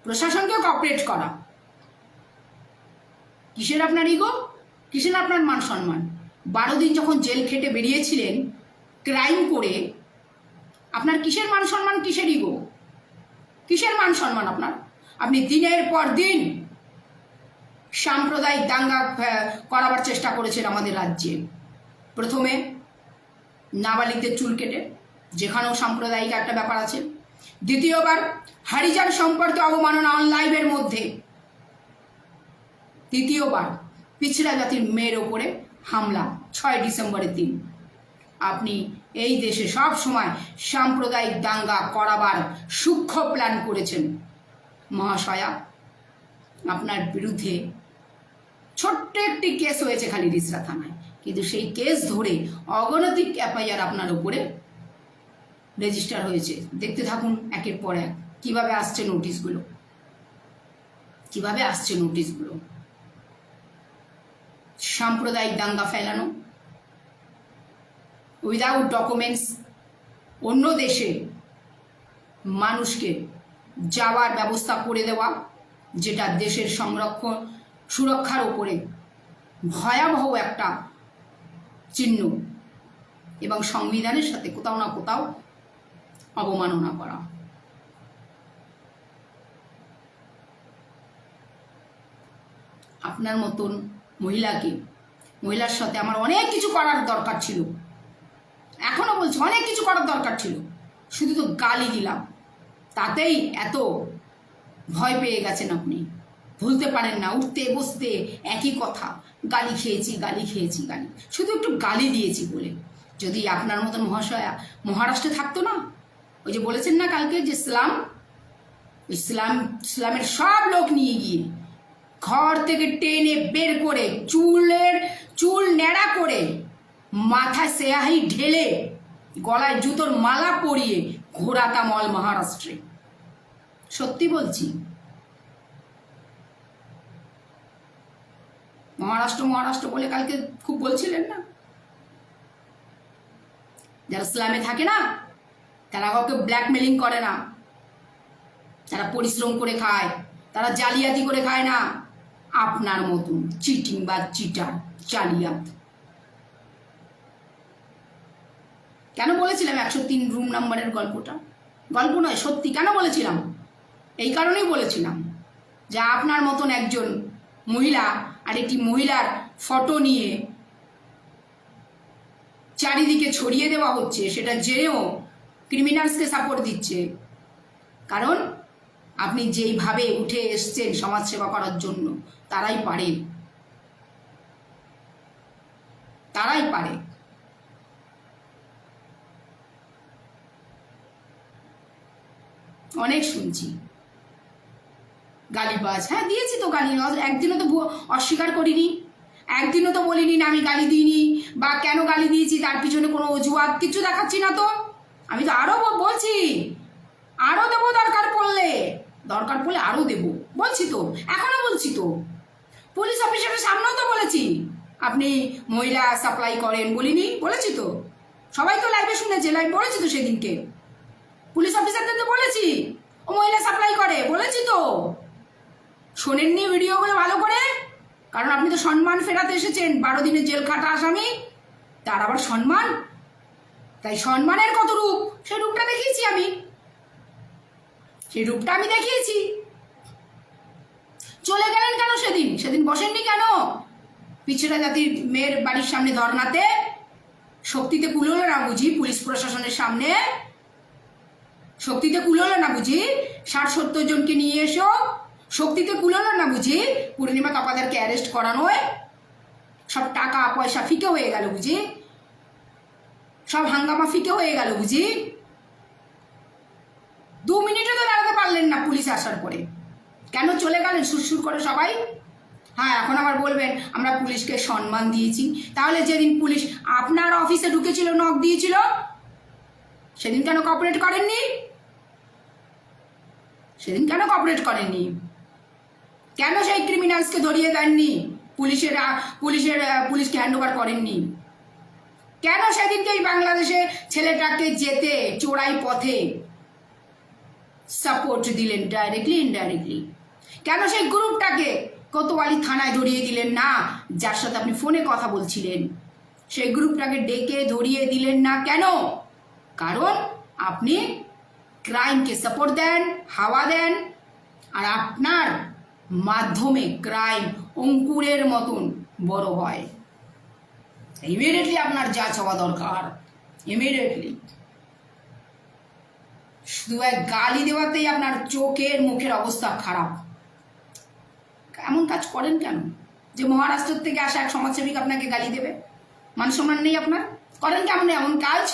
প্রশাসনকে কোঅপারেট করা। কিসের আপনার ইগো, কিসের আপনার মান সম্মান? 12 দিন যখন জেল খেটে বেরিয়েছিলেন ক্রাইম করে, আপনার কিসের মান সম্মান, কিসের ইগো, কিসের মান সম্মান আপনার? আপনি দিনের পর দিন সাম্প্রদায়িক দাঙ্গা করাবার চেষ্টা করেছেন আমাদের রাজ্যে। প্রথমে নাবালিকদের চুল কেটে, যেখানেও সাম্প্রদায়িক একটা ব্যাপার আছে, দ্বিতীয়বার হরিজন সম্পর্কে অবমাননা অন লাইভের মধ্যে। তৃতীয়বার পিছড়া জাতির মেয়ের ওপরে হামলা 6 ডিসেম্বরের দিন। আপনি এই দেশে সব সময় সাম্প্রদায়িক দাঙ্গা করাবার সূক্ষ্ম প্ল্যান করেছেন। মহাশয়া, আপনার বিরুদ্ধে ছোট্ট একটি কেস হয়েছে খালি রিসরা থানায়, কিন্তু সেই কেস ধরে অগণতিক এফআইআর আপনার উপরে রেজিস্টার হয়েছে। দেখতে থাকুন একের পর এক কিভাবে আসছে নোটিশগুলো, কিভাবে আসছে নোটিশগুলো। সাম্প্রদায়িক দাঙ্গা ফেলানো, উইদাউট ডকুমেন্টস অন্য দেশে মানুষকে যাওয়ার ব্যবস্থা করে দেওয়া, যেটা দেশের সুরক্ষার উপরে ভয়াবহ একটা চিহ্ন, এবং সংবিধানের সাথে কোথাও না কোথাও অবমাননা করা। আপনার মতন মহিলার সাথে আমার অনেক কিছু করার দরকার ছিল, এখনো বলছি অনেক কিছু করার দরকার ছিল, শুধু তো গালি দিলাম, তাতেই এত ভয় পেয়ে গেছেন আপনি। ভুলতে পারেন না, উঠতে বসতে একই কথা, গালি খেয়েছি গালি খেয়েছি গালি, শুধু একটু গালি দিয়েছি বলে। যদি আপনার মতন মহাশয়া মহারাষ্ট্রে থাকতো না, ওই যে বলেছেন না কালকে যে ইসলামের সব লোক নিয়ে গিয়ে ঘর থেকে টেনে বের করে চুল ন্যাড়া করে মাথায় সেয়াহি ঢেলে গলায় জুতোর মালা পরিয়ে ঘোরাতাম অল মহারাষ্ট্রে। সত্যি বলছি, মহারাষ্ট্র বলে কালকে খুব বলছিলেন না। যারা ইসলামে থাকে না, তারা কাউকে ব্ল্যাকমেলিং করে না, তারা পরিশ্রম করে খায়, তারা জালিয়াতি করে খায় না। আপনার মতন চিটিং বা চিটার জালিয়াত। কেন বলেছিলাম 103 রুম নাম্বারের গল্পটা? গল্প নয়, সত্যি। কেন বলেছিলাম? এই কারণেই বলেছিলাম যে আপনার মতন একজন মহিলা আর একটি মহিলার ফটো নিয়ে চারিদিকে ছড়িয়ে দেওয়া হচ্ছে, সেটা জেনেও ক্রিমিনালসকে সাপোর্ট দিচ্ছে। কারণ আপনি যেইভাবে উঠে এসছেন সমাজসেবা করার জন্য, তারাই পারে। অনেক শুনছি গালিবাজ। হ্যাঁ, দিয়েছি তো গালি, একদিনও তো অস্বীকার করিনি, একদিনও তো বলিনি না আমি গালি দিইনি, বা কেন গালি দিয়েছি তার পিছনে কোনো অজুহাত কিছু দেখাচ্ছি না তো। আমি তো আরও বলছি, আরও দেবো দরকার পড়লে আরও দেবো, বলছি তো, এখনো বলছি তো। পুলিশ অফিসারের সামনেও তো বলেছি আপনি মহিলা সাপ্লাই করেন, বলিনি? বলেছি তো, সবাই তো লাইভে শুনেছে, লাইভ বলেছি তো সেদিনকে। পুলিশ অফিসারদের তো বলেছি ও মহিলা সাপ্লাই করে, বলেছি তো। শোনেননি ভিডিওগুলো ভালো করে? কারণ আপনি তো সম্মান ফেরাতে এসেছেন, 12 দিনের জেল খাটা আসামি, তার আবার সম্মান। তাই সম্মানের কত রূপ, সেই রূপটা দেখিয়েছি আমি, দেখিয়েছি। চলে গেলেন কেন সেদিন বসেননি কেন পিছড়া জাতির মেয়ের বাড়ির সামনে ধর্নাতে? শক্তিতে কুলোলো না বুঝি পুলিশ প্রশাসনের সামনে? শক্তিতে কুলোলো না বুঝি 60-70 জনকে নিয়ে এসো? শক্তিতে কুলোলো না বুঝি পূর্ণিমা কাপাদারকে অ্যারেস্ট করানোয়? সব টাকা পয়সা ফিকে হয়ে গেল বুঝি? সব হাঙ্গামা ফিকে হয়ে গেল বুঝি? 2 মিনিটও তো দাঁড়াতে পারলেন না পুলিশ আসার পরে। কেন চলে গেলেন সুরসুর করে সবাই? হ্যাঁ, এখন আবার বলবেন আমরা পুলিশকে সম্মান দিয়েছি। তাহলে যেদিন পুলিশ আপনার অফিসে ঢুকেছিল, নক দিয়েছিল, সেদিন কেন কোঅপারেট করেননি? কেন সেই ক্রিমিনালসকে ধরিয়ে দেননি? পুলিশকে হ্যান্ড ওভার করেননি? কেন সেদিনকে বাংলাদেশে ছেলেটাকে যেতে চোরাই পথে সাপোর্ট দিলেন ডাইরেক্টলি ইনডাইরেক্টলি? কেন সেই গ্রুপটাকে কোতোয়ালি থানায় ধরিয়ে দিলেন না, যার সাথে আপনি ফোনে কথা বলছিলেন? সেই গ্রুপটাকে ডেকে ধরিয়ে দিলেন না কেন? কারণ আপনি ক্রাইমকে সাপোর্ট দেন, হাওয়া দেন, আর আপনার মাধ্যমে ক্রাইম অঙ্কুরের মতন বড় হয়। ইমিডিয়েটলি আপনার জাজ হওয়া দরকার, ইমিডিয়েটলি। শুধু এক গালি দেওয়াতেই আপনার চোখের মুখের অবস্থা খারাপ। এমন কাজ করেন কেন যে মহারাষ্ট্র থেকে আসা এক সমাজসেবিক আপনাকে গালি দেবে? মান সম্মান নেই আপনার? করেন কেমন এমন কাজ?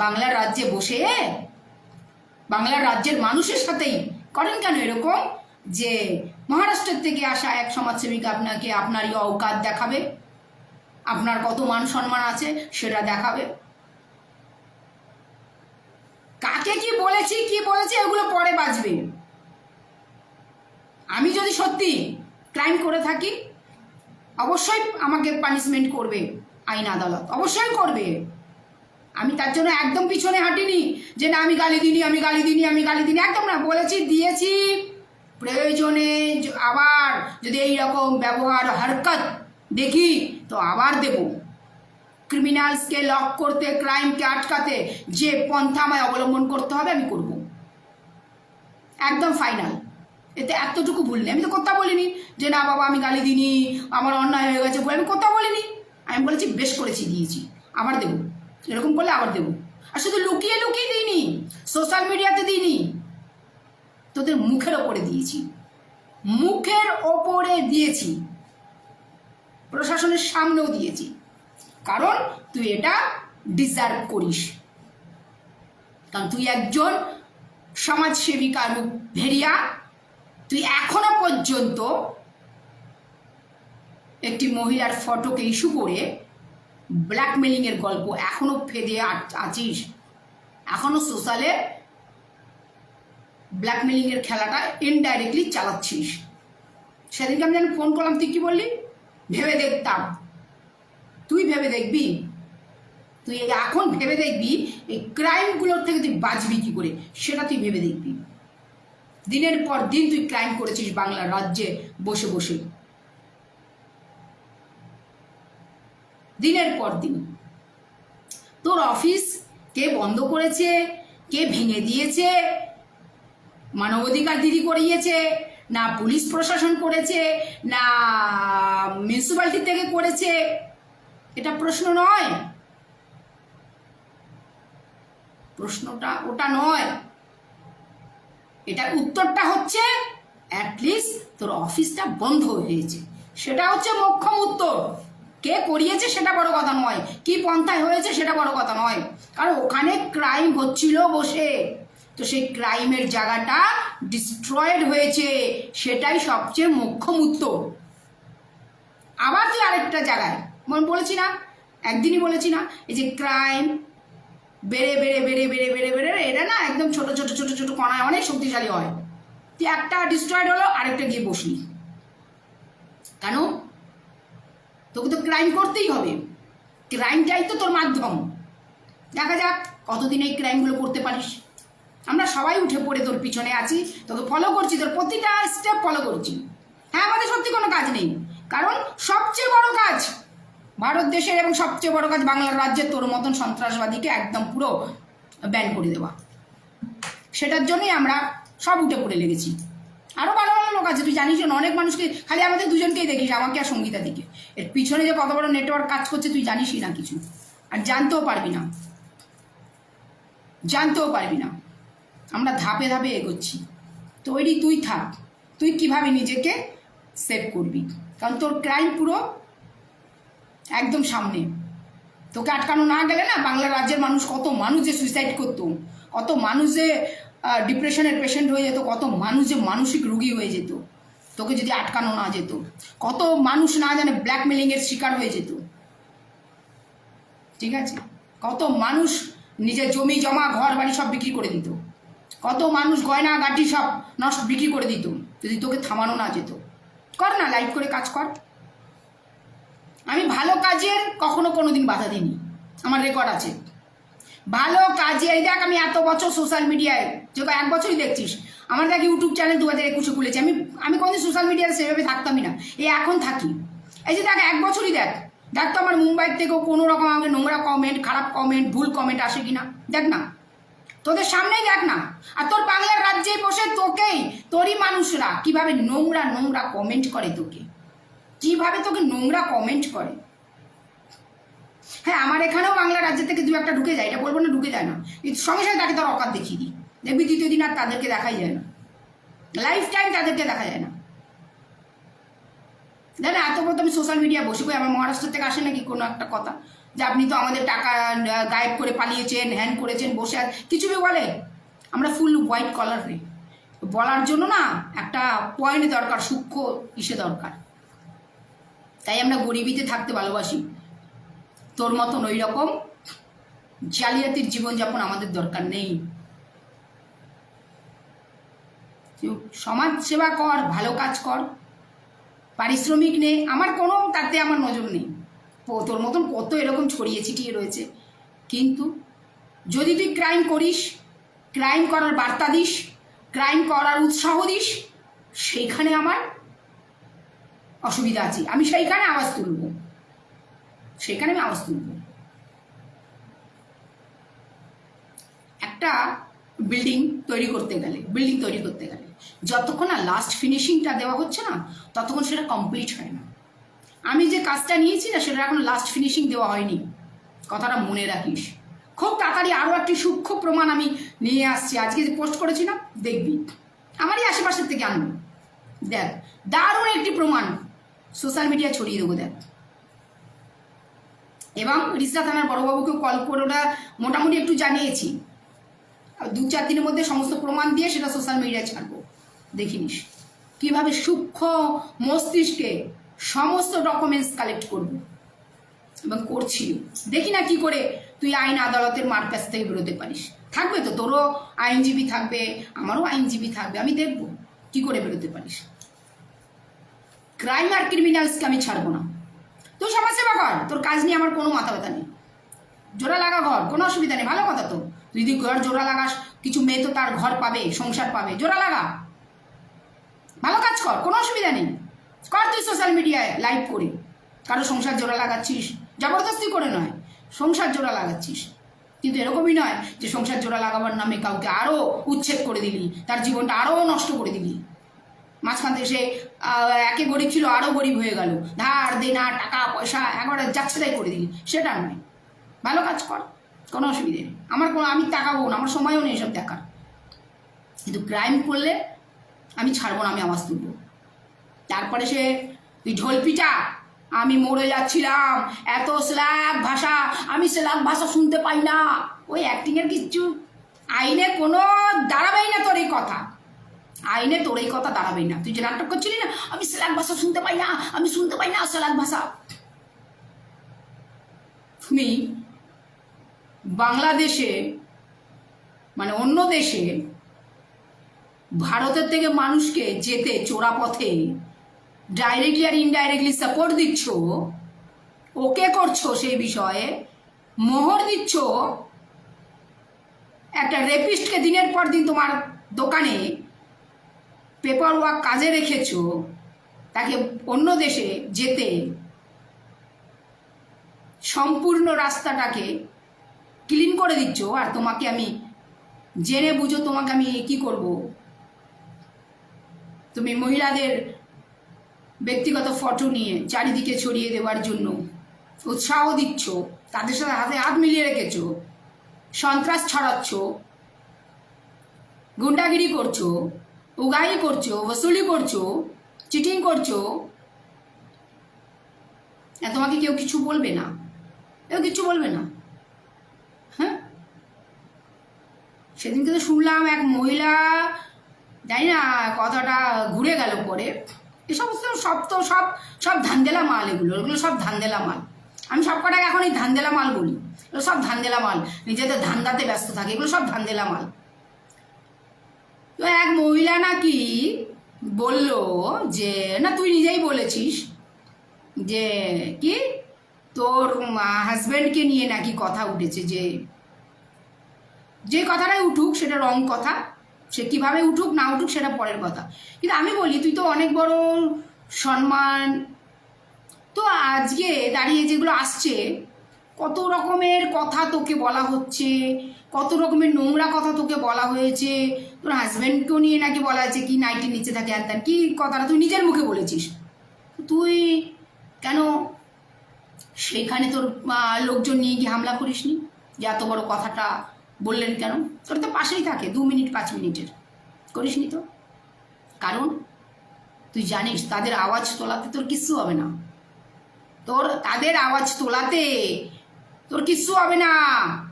বাংলার রাজ্যে বসে বাংলার রাজ্যের মানুষের সাথেই করেন কেন এরকম, যে মহারাষ্ট্রের থেকে আসা এক সমাজসেবিকা আপনাকে আপনারই অকাত দেখাবে, আপনার কত মান সম্মান আছে সেটা দেখাবে। কাকে কি বলেছি এগুলো পরে বাজবে। আমি যদি সত্যি ক্রাইম করে থাকি অবশ্যই আমাকে পানিশমেন্ট করবে আইন আদালত, অবশ্যই করবে। আমি তার জন্য একদম পিছনে হাঁটিনি যে না আমি গালি দিইনি, একদম না। বলেছি, দিয়েছি, প্রয়োজনে আবার যদি এইরকম ব্যবহার হরকত দেখি তো আবার দেব। ক্রিমিনালসকে লক করতে, ক্রাইমকে আটকাতে যে পন্থা আমায় অবলম্বন করতে হবে আমি করব, একদম ফাইনাল। এতে এতটুকু ভুল নেই। আমি তো কথা বলিনি যে না বাবা আমি গালি দিইনি, আমার অন্যায় হয়ে গেছে বলে আমি কথা বলিনি। আমি বলেছি বেশ করেছি, দিয়েছি, আবার দেবো, এরকম করলে আবার দেবো। আর শুধু লুকিয়ে দিইনি, সোশ্যাল মিডিয়াতে দিইনি, তোদের মুখের ওপরে দিয়েছি, প্রশাসনের সামনেও দিয়েছি, কারণ তুই এটা ডিজার্ভ করিস। কারণ তুই একজন সমাজসেবিকা রূপ ভেরিয়া। তুই এখনো পর্যন্ত একটি মহিলার ফটোকে ইস্যু করে ব্ল্যাকমেলিংয়ের গল্প এখনো ফেদে আছিস, এখনো সোশ্যালে ব্ল্যাকমেলিংয়ের খেলাটা ইনডাইরেক্টলি চালাচ্ছিস। সেদিনকে আমি ফোন করলাম, তুই কি বললি? ভেবে দেখতাম। তুই ভেবে দেখবি, তুই এখন ভেবে দেখবি এই ক্রাইমগুলোর থেকে তুই বাঁচবি কি করে, সেটা তুই ভেবে দেখবি। দিনের পর দিন তুই ক্রাইম করেছিস বাংলার রাজ্যে বসে বসে, দিনের পর দিন। তোর অফিস কে বন্ধ করেছে, কে ভেঙে দিয়েছে, মানবাধিকার দিদি করিয়েছে, না পুলিশ প্রশাসন করেছে, না মিউনিসিপ্যালিটি থেকে করেছে, এটা প্রশ্ন নয়। প্রশ্নটা ওটা নয়, এটার উত্তরটা হচ্ছে অ্যাটলিস্ট তোর অফিসটা বন্ধ হয়েছে, সেটা হচ্ছে মোক্ষম উত্তর। কে করিয়েছে সেটা বড় কথা নয়, কি পন্থায় হয়েছে সেটা বড় কথা নয়, কারণ ওখানে ক্রাইম হচ্ছিল বসে, তো সেই ক্রাইমের জায়গাটা ডিস্ট্রয়েড হয়েছে, সেটাই সবচেয়ে মোক্ষম উত্তর। আবার তুই আরেকটা জায়গায় বলেছি না, একদিনই বলেছি না, এই যে ক্রাইম বেড়ে বেড়ে বেড়ে বেড়ে বেড়ে বেড়ে এটা না একদম ছোট ছোট ছোট ছোট কণায় অনেক শক্তিশালী হয়। তুই একটা ডিস্ট্রয়েড হলো, আরেকটা গিয়ে বসলি কেন? তোকে তো ক্রাইম করতেই হবে, ক্রাইমটাই তো তোর মাধ্যম। দেখা যাক কতদিন এই ক্রাইমগুলো করতে পারিস। আমরা সবাই উঠে পড়ে তোর পিছনে আছি, তোকে ফলো করছি, তোর প্রতিটা স্টেপ ফলো করছি। হ্যাঁ, আমাদের সত্যি কোনো কাজ নেই, কারণ সবচেয়ে বড় কাজ ভারত দেশের এবং সবচেয়ে বড় কাজ বাংলার রাজ্যে তোর মতন সন্ত্রাসবাদীকে একদম পুরো ব্যান করে দেওয়া। সেটার জন্যই আমরা সব উঠে পড়ে লেগেছি। আরও ভালো ভালো লোক আছে, তুই জানিস না, অনেক মানুষকে, খালি আমাদের দুজনকেই দেখিস, আমাকে আর সঙ্গীতা দিকে। এর পিছনে যে কত বড় নেটওয়ার্ক কাজ করছে তুই জানিসই না কিছু, আর জানতেও পারবি না, আমরা ধাপে ধাপে এগোচ্ছি। তৈরি তুই থাক, তুই কিভাবে নিজেকে সেভ করবি, কারণ তোর ক্রাইম পুরো একদম সামনে। তোকে আটকানো না গেলে না, বাংলা রাজ্যের মানুষ, কত মানুষ যে সুইসাইড করতো, কত মানুষ যে ডিপ্রেশনের পেশেন্ট হয়ে যেত, কত মানুষ যে মানসিক রোগী হয়ে যেত, তোকে যদি আটকানো না যেত, কত মানুষ না জানে ব্ল্যাকমেলিংয়ের শিকার হয়ে যেত। ঠিক আছে, কত মানুষ নিজের জমি জমা ঘর বাড়ি সব বিক্রি করে দিত, কত মানুষ গয়না গাটি সব নষ্ট বিক্রি করে দিত, যদি তোকে থামানো না যেত। কর না, লাইট করে কাজ কর। আমি ভালো কাজের কখনো কোনোদিন বাধা দিইনি, আমার রেকর্ড আছে। ভালো কাজে, এই দেখ আমি এত বছর সোশ্যাল মিডিয়ায়, যে 1 বছরই দেখছিস আমার, দেখ ইউটিউব চ্যানেল 2021-এ খুলেছি। আমি কোনোদিন সোশ্যাল মিডিয়াতে সেভাবে থাকতামই না, এখন থাকি। এই যে দেখ 1 বছরই দেখ তো আমার মুম্বাইয়ের থেকেও কোনো রকম আমাকে নোংরা কমেন্ট, খারাপ কমেন্ট, ভুল কমেন্ট আসে কিনা দেখ না, তোদের সামনেই দেখ না। আর তোর বাংলার রাজ্যে বসে তোকেই, তোরই মানুষরা কিভাবে নোংরা নোংরা কমেন্ট করে, কিভাবে তোকে নোংরা কমেন্ট করে। হ্যাঁ, আমার এখানেও বাংলা রাজ্য থেকে 2-1টা ঢুকে যায়, এটা বলবো না ঢুকে যায় না, সঙ্গে সঙ্গে তাকে তোর অকাত দেখিয়ে দিই, দেখবি দ্বিতীয় দিন আর তাদেরকে দেখাই যায় না, লাইফ টাইম তাদেরকে দেখা যায় না। জানে এত বড় আমি সোশ্যাল মিডিয়া বসে কই, আমার মহারাষ্ট্র থেকে আসে নাকি কোনো একটা কথা যে আপনি তো আমাদের টাকা গায়েব করে পালিয়েছেন, হ্যান করেছেন, বসে কিছু বি বলে? আমরা ফুল হোয়াইট কলার রে, বলার জন্য না একটা পয়েন্ট দরকার, সূক্ষ্ম ইসে দরকার। তাই আমরা গরিবিতে থাকতে ভালোবাসি। তোর মতন ওই রকম জালিয়াতির জীবনযাপন আমাদের দরকার নেই। সমাজ সেবা কর, ভালো কাজ কর, পারিশ্রমিক নে, আমার কোনো তাতে আমার নজর নেই। তোর মতন কত এরকম ছড়িয়ে ছিটিয়ে রয়েছে। কিন্তু যদি তুই ক্রাইম করিস, ক্রাইম করার বার্তা দিস, ক্রাইম করার উৎসাহ দিস, সেইখানে আমার অসুবিধা আছে। আমি সেইখানে আওয়াজ তুলব, সেখানে আমি আওয়াজ তুলব। একটা বিল্ডিং তৈরি করতে গেলে যতক্ষণ না লাস্ট ফিনিশিংটা দেওয়া হচ্ছে না, ততক্ষণ সেটা কমপ্লিট হয় না। আমি যে কাজটা নিয়েছি না, সেটা এখন লাস্ট ফিনিশিং দেওয়া হয়নি, কথাটা মনে রাখিস। খুব তাড়াতাড়ি আরও একটি সূক্ষ্ম প্রমাণ আমি নিয়ে আসছি। আজকে যে পোস্ট করেছি না, দেখবি, আমারই আশেপাশের থেকে আনবো। দেখ, দারুণ একটি প্রমাণ সোশ্যাল মিডিয়া ছড়িয়ে দেবো, দেখ। এবং রিসরা থানার বড়বাবুকে কল করে ওটা মোটামুটি একটু জানিয়েছি, 2-4 দিনের মধ্যে সমস্ত প্রমাণ দিয়ে সেটা সোশ্যাল মিডিয়ায় ছাড়বো। দেখিনিস কীভাবে সূক্ষ্ম মস্তিষ্কে সমস্ত ডকুমেন্টস কালেক্ট করব, এবং করছি। দেখি না কি করে তুই আইন আদালতের মারপ্যাচ থেকে বেরোতে পারিস। থাকবে তো, তোরও আইনজীবী থাকবে, আমারও আইনজীবী থাকবে, আমি দেখব কি করে বেরোতে পারিস। ক্রাইম আর ক্রিমিনালসকে আমি ছাড়বো না। তুই সমাজসেবা কর, তোর কাজ নিয়ে আমার কোনো মাথা ব্যথা নেই। জোড়া লাগা ঘর, কোনো অসুবিধা নেই, ভালো কথা তো। তুই যদি ঘর জোড়া লাগাস, কিছু মেয়ে তো তার ঘর পাবে, সংসার পাবে, জোড়া লাগা, ভালো কাজ কর, কোনো অসুবিধা নেই। কর তুই সোশ্যাল মিডিয়ায় লাইভ করে, কারো সংসার জোড়া লাগাচ্ছিস, জবরদস্তি করে নয়, সংসার জোড়া লাগাচ্ছিস। কিন্তু এরকমই নয় যে সংসার জোড়া লাগাবার নামে কাউকে আরও উচ্ছেদ করে দিলি, তার জীবনটা আরও নষ্ট করে দিলি। মাঝখান থেকে সে একে গরিব ছিল, আরও গরিব হয়ে গেল, ধার দেনা টাকা পয়সা একবারে যাচ্ছে তাই করে দিলি, সেটা নয়। ভালো কাজ কর, কোনো অসুবিধে নেই, আমি তাকাবো না, আমার সময়ও নেই এসব দেখার। কিন্তু ক্রাইম করলে আমি ছাড়বো না, আমি আওয়াজ তুলবো। তারপরে সে তুই ঢোলপিটা, আমি মরে যাচ্ছিলাম, এত স্ল্যাগ ভাষা, আমি স্ল্যাগ ভাষা শুনতে পাই না, ওই অ্যাক্টিংয়ের কিচ্ছু আইনে কোনো দাঁড়াবেই না তোর এই কথা, আইনে তোর এই কথা দাঁড়াবেই না। তুই যে নাটক করছিলি না, আমি স্ল্যাগ ভাষা শুনতে পাই না, আমি শুনতে পাই না স্ল্যাগ ভাষা। তুমি বাংলাদেশে মানে অন্য দেশে ভারতের থেকে মানুষকে যেতে চোরা পথে ডাইরেক্টলি আর ইনডাইরেক্টলি সাপোর্ট দিচ্ছ, ওকে করছো, সেই বিষয়ে মোহর দিচ্ছ। একটা রেপিস্টকে দিনের পর দিন তোমার দোকানে পেপার ওয়ার্ক কাজে রেখেছো, তাকে অন্য দেশে যেতে সম্পূর্ণ রাস্তাটাকে ক্লিন করে দিচ্ছ, আর তোমাকে আমি জেনে বুঝো তোমাকে আমি কি করব, তুমি মহিলাদের ব্যক্তিগত ফটো নিয়ে চারিদিকে ছড়িয়ে দেওয়ার জন্য উৎসাহ দিচ্ছ, তাদের সাথে হাতে হাত মিলিয়ে রেখেছ, সন্ত্রাস ছড়াচ্ছ, গুন্ডাগিরি করছো, উগাই করছো, वसूली করছো, চিটিং করছো। তোমাকে কেউ কিছু বলবে না, কেউ কিছু বলবে না। হ্যাঁ, সেদিনকে তো শুনলাম এক মহিলা, জানি না কথাটা ঘুরে গেল পরে, এ সমস্ত সব তো সব সব ধান্দেলা মাল, এগুলো সব ধান্দেলা মাল। আমি সব কটাকে এখন এই ধান্দেলা মাল বলি, এগুলো সব ধান্দেলা মাল, নিজেদের ধান্দাতে ব্যস্ত থাকে, এগুলো সব ধান্দেলা মাল। তো এক মহিলা নাকি বলল যে, না তুই নিজেই বলেছিস যে কি তোর হাজব্যান্ডকে নিয়ে নাকি কথা উঠেছে, যে কথাটাই উঠুক সেটা রং কথা, সে কীভাবে উঠুক না উঠুক সেটা পরের কথা। কিন্তু আমি বলি, তুই তো অনেক বড় সম্মান, তো আজকে দাঁড়িয়ে যেগুলো আসছে, কত রকমের কথা তোকে বলা হচ্ছে, কত রকমের নোংরা কথা তোকে বলা হয়েছে, তোর হাজব্যান্ডকেও নিয়ে নাকি বলা হয়েছে কি নাইটির নিচে থাকে আর কি কথাটা তুই নিজের মুখে বলেছিস। তুই কেন সেইখানে তোর লোকজন নিয়ে গিয়ে হামলা করিসনি, যে এত বড় কথাটা বললেন কেন? তোর তো পাশেই থাকে, 2 মিনিট 5 মিনিটের, করিসনি তো? কারণ তুই জানিস তাদের আওয়াজ তোলাতে তোর কিচ্ছু হবে না, তাদের আওয়াজ তোলাতে তোর কিচ্ছু হবে না।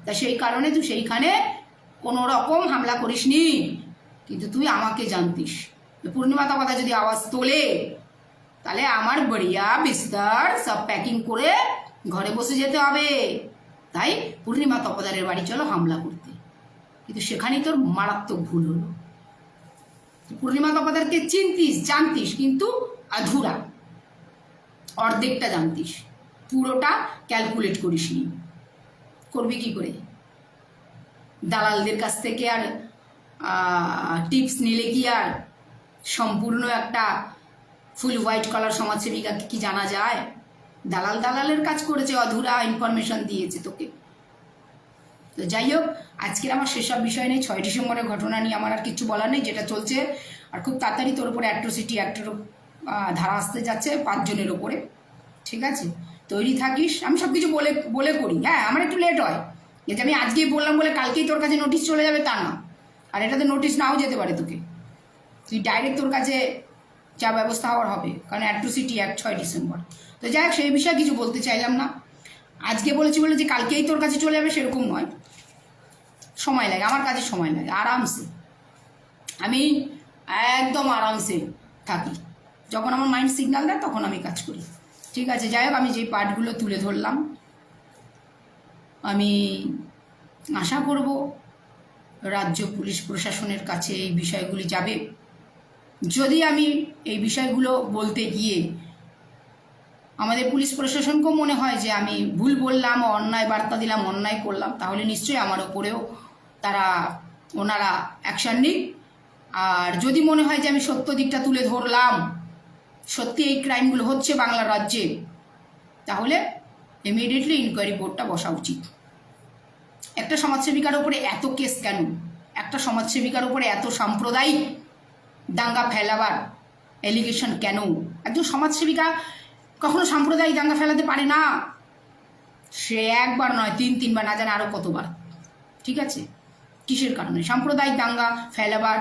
তা সেই কারণে তুই সেইখানে কোনো রকম হামলা করিসনি। কিন্তু তুই আমাকে জানতিস পূর্ণিমা তপদা যদি আওয়াজ তোলে তাহলে আমার বড়িয়া বিস্তার সব প্যাকিং করে ঘরে বসে যেতে হবে। তাই পূর্ণিমা তপদারের বাড়ি চলো হামলা করতে। কিন্তু সেখানেই তোর মারাত্মক ভুল হলো। পূর্ণিমা তপদারকে চিনতিস, জানতিস, কিন্তু আধুরা, অর্ধেকটা জানতিস, পুরোটা ক্যালকুলেট করিসনি। করবি কি করে? দালালদের কাছ থেকে আর টিপস নিলে কি আর সম্পূর্ণ একটা ফুল হোয়াইট কলার সমাজসেবিকাকে কি জানা যায়? দালালের কাজ করেছে, অধুরা ইনফরমেশন দিয়েছে তোকে। তো যাই হোক, আজকের আমার সেসব বিষয় নেই। 6 ডিসেম্বরের ঘটনা নিয়ে আমার আর কিছু বলার নেই, যেটা চলছে। আর খুব তাড়াতাড়ি তোর উপরে অ্যাট্রোসিটি অ্যাক্টের ধারা আসতে যাচ্ছে 5 জনের ওপরে, ঠিক আছে? তৈরি থাকিস। আমি সব কিছু বলে করি, হ্যাঁ, আমার একটু লেট হয়, যে আমি আজকেই বললাম বলে কালকেই তোর কাছে নোটিশ চলে যাবে তা না। আর এটাতে নোটিশ নাও যেতে পারে তোকে, তুই ডাইরেক্ট তোর কাছে যা ব্যবস্থা হওয়ার হবে, কারণ অ্যাট্রোসিটি অ্যাক্ট 6 ডিসেম্বর। তো যাই হোক, সেই বিষয়ে কিছু বলতে চাইলাম না। আজকে বলেছি বলে যে কালকেই তোর কাছে চলে যাবে সেরকম নয়, সময় লাগে, আমার কাছে সময় লাগে। আরামসে আমি একদম আরামসে থাকি, যখন আমার মাইন্ড সিগন্যাল দেয় তখন আমি কাজ করি, ঠিক আছে? যাই হোক, আমি যেই পার্টগুলো তুলে ধরলাম, আমি আশা করব রাজ্য পুলিশ প্রশাসনের কাছে এই বিষয়গুলি যাবে। যদি আমি এই বিষয়গুলো বলতে গিয়ে আমাদের পুলিশ প্রশাসনকেও মনে হয় যে আমি ভুল বললাম, অন্যায় বার্তা দিলাম, অন্যায় করলাম, তাহলে নিশ্চয়ই আমার ওপরেও ওনারা অ্যাকশান নিক। আর যদি মনে হয় যে আমি সত্য দিকটা তুলে ধরলাম, সত্যি এই ক্রাইমগুলো হচ্ছে বাংলা রাজ্যে, তাহলে ইমিডিয়েটলি ইনকোয়ারি বোর্ডটা বসা উচিত। একটা সমাজসেবিকার উপরে এত কেস কেন? একটা সমাজসেবিকার উপরে এত সাম্প্রদায়িক দাঙ্গা ফেলাবার এলিগেশন কেন? একজন সমাজসেবিকা কখনো সাম্প্রদায়িক দাঙ্গা ফেলাতে পারে না। সে একবার নয়, 3-3বার, না জানে আরও কতবার, ঠিক আছে? কিসের কারণে সাম্প্রদায়িক দাঙ্গা ফেলাবার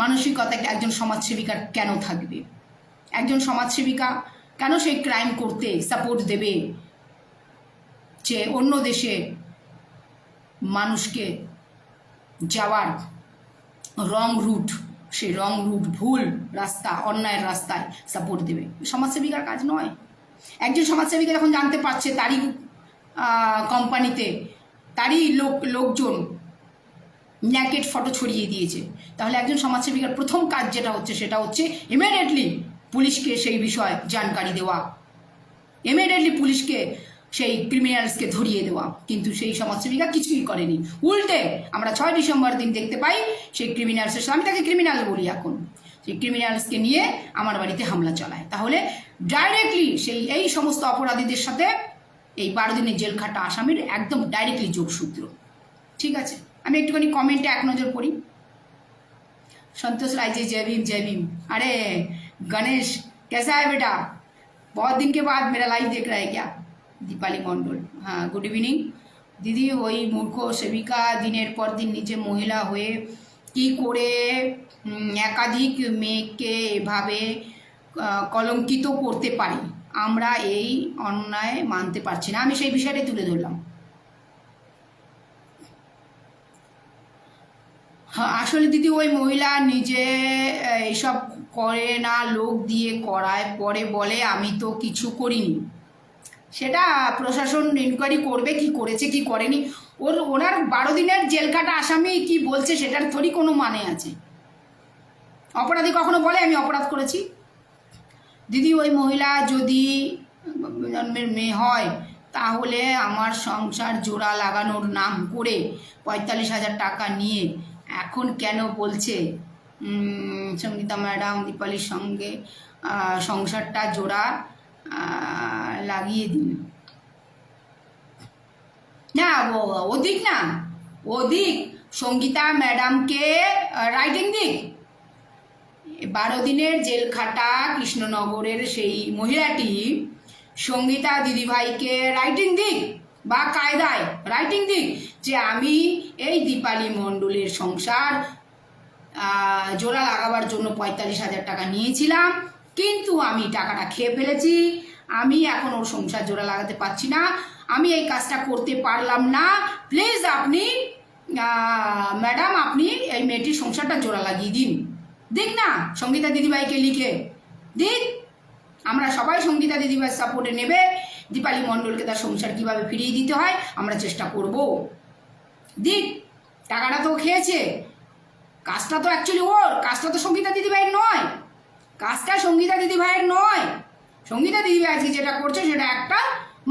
মানসিকতা একজন সমাজসেবিকার কেন থাকবে? একজন সমাজসেবিকা কেন সেই ক্রাইম করতে সাপোর্ট দেবে যে অন্য দেশে মানুষকে যাওয়ার রং রুট, সে রং রুট, ভুল রাস্তা, অন্যায়ের রাস্তায় সাপোর্ট দেবে? সমাজসেবিকার কাজ নয়। একজন সমাজসেবিকা যখন জানতে পারছে তারই কোম্পানিতে তারই লোকজন ন্যাকেট ফটো ছড়িয়ে দিয়েছে, তাহলে একজন সমাজসেবিকার প্রথম কাজ যেটা হচ্ছে সেটা হচ্ছে ইমিডিয়েটলি পুলিশকে সেই বিষয় জানকারি দেওয়া, ইমিডিয়েটলি পুলিশকে সেই ক্রিমিনালসকে ধরিয়ে দেওয়া। কিন্তু সেই সমাজসেবিকা কিছুই করেনি, উল্টে আমরা 6 ডিসেম্বর দিন দেখতে পাই সেই ক্রিমিনালসের, আমি তাকে ক্রিমিনাল বলি এখন, সেই ক্রিমিনালসকে নিয়ে আমার বাড়িতে হামলা চালায়। তাহলে ডাইরেক্টলি এই সমস্ত অপরাধীদের সাথে এই 12 দিনের জেল খাটা আসামির একদম ডাইরেক্টলি যোগসূত্র, ঠিক আছে? আমি একটুখানি কমেন্টে এক নজর পড়ি। संतोष राय जी, जय भीम जय भीम। अरे गणेश कैसा है बेटा, बहुत दिन के बाद मेरा लाइव देख रहा है क्या? दीपाली मंडल, हाँ, गुड इवनिंग দিদি। ওই মূর্খ সেবিকা দিনের পর দিন নিজে মহিলা হয়ে কি করে একাধিক মেয়েকে এভাবে কলঙ্কিত করতে পারে? আমরা এই অন্যায় মানতে পারছি না। আমি সেই বিষয়টাই তুলে ধরলাম। হ্যাঁ, আসলে দিদি ওই মহিলা নিজে এইসব করে না, লোক দিয়ে করায়, পরে বলে আমি তো কিছু করিনি। সেটা প্রশাসন ইনকোয়ারি করবে কি করেছে কি করেনি। ওনার 12 দিনের জেল কাটা আসামি কি বলছে সেটার থোড়ি কোনো মানে আছে? অপরাধী কখনো বলে আমি অপরাধ করেছি? দিদি ওই মহিলা যদি জন্মের মেয়ে হয় তাহলে আমার সংসার জোড়া লাগানোর নাম করে 45,000 টাকা নিয়ে এখন কেন বলছে সঙ্গীতা ম্যাডাম দীপালির সঙ্গে সংসারটা জোড়া লাগিয়ে দিন? না, ওদিক না, ওদিক সঙ্গীতা ম্যাডামকে রাইটিং দিক। 12 দিনের জেল খাটা কৃষ্ণনগরের সেই মহিলাটি সঙ্গীতা দিদিভাইকে রাইটিং দিক, বা কায়দায় রাইটিং দিক যে আমি এই দীপালি মণ্ডলের সংসার জোড়া লাগাবার জন্য 45,000 টাকা নিয়েছিলাম, কিন্তু আমি টাকাটা খেয়ে ফেলেছি, আমি এখন ওর সংসার জোড়া লাগাতে পারছি না, আমি এই কাজটা করতে পারলাম না, প্লিজ আপনি ম্যাডাম আপনি এই মেয়েটির সংসারটা জোড়া লাগিয়ে দিন। দিক না সঙ্গীতা দিদিভাইকে লিখে দিক, আমরা সবাই সঙ্গীতা দিদিভাই সাপোর্টে নেবে, দীপালি মণ্ডলকে তার সংসার কীভাবে ফিরিয়ে দিতে হয় আমরা চেষ্টা করব। দিক, টাকাটা তো খেয়েছে, কাজটা তো অ্যাকচুয়ালি ওর, কাজটা তো সঙ্গীতা দিদিভাইয়ের নয়, কাজটা সঙ্গীতা দিদিভাইয়ের নয়। সঙ্গীতা দিদিভাই আজকে যেটা করছে সেটা একটা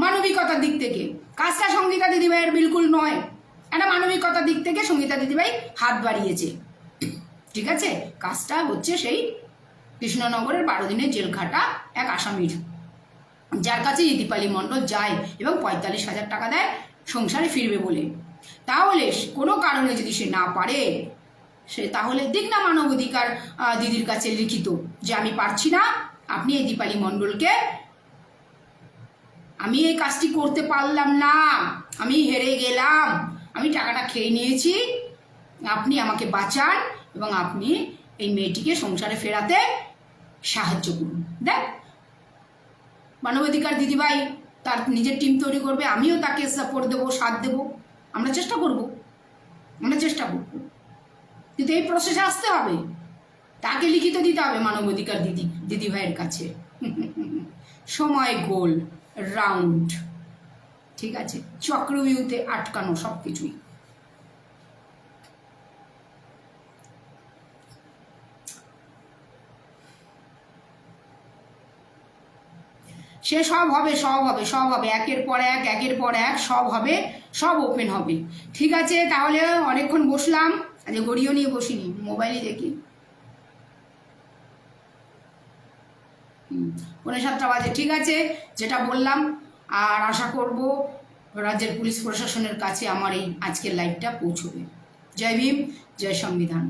মানবিকতার দিক থেকে, কাজটা সঙ্গীতা দিদিভাইয়ের বিলকুল নয়, একটা মানবিকতার দিক থেকে সঙ্গীতা দিদিভাই হাত বাড়িয়েছে, ঠিক আছে। কাজটা হচ্ছে সেই কৃষ্ণনগরের 12 দিনের জেল খাটা এক আসামির, যার কাছে দীপালি মণ্ডল যায় এবং 45,000 টাকা দেয় সংসারে ফিরবে বলে। তাহলে কোনো কারণে যদি সে না পারে, সে তাহলে দিক না মানবাধিকার দিদির কাছে লিখিত যে আমি পারছি না, আপনি এই দীপালি মণ্ডলকে, আমি এই কাজটি করতে পারলাম না, আমি হেরে গেলাম, আমি টাকাটা খেয়ে নিয়েছি, আপনি আমাকে বাঁচান এবং আপনি এই মেয়েটিকে সংসারে ফেরাতে সাহায্য করুন। দেখ মানবাধিকার দিদিভাই তার নিজের টিম তৈরি করবে, আমিও তাকে সাপোর্ট দেবো, সাথ দেবো, আমরা চেষ্টা করব, কিন্তু এই প্রসেসে আসতে হবে, তাকে লিখিত দিতে হবে মানবাধিকার দিদিভাইয়ের কাছে। সময় গোল রাউন্ড, ঠিক আছে, চক্রবিউতে আটকানো সব কিছুই। সে সব হবে, একের পর এক সব হবে, সব ওপেন হবে, ঠিক আছে। তাহলে অনেকক্ষণ বসলাম, আজ ঘড়িও নিয়ে বসিনি, মোবাইলই দেখি, 7:45 বাজে, ঠিক আছে। যেটা বললাম, আর আশা করব রাজ্যের পুলিশ প্রশাসনের কাছে আমার এই আজকের লাইভটা পৌঁছবে। জয় ভীম, জয় সংবিধান।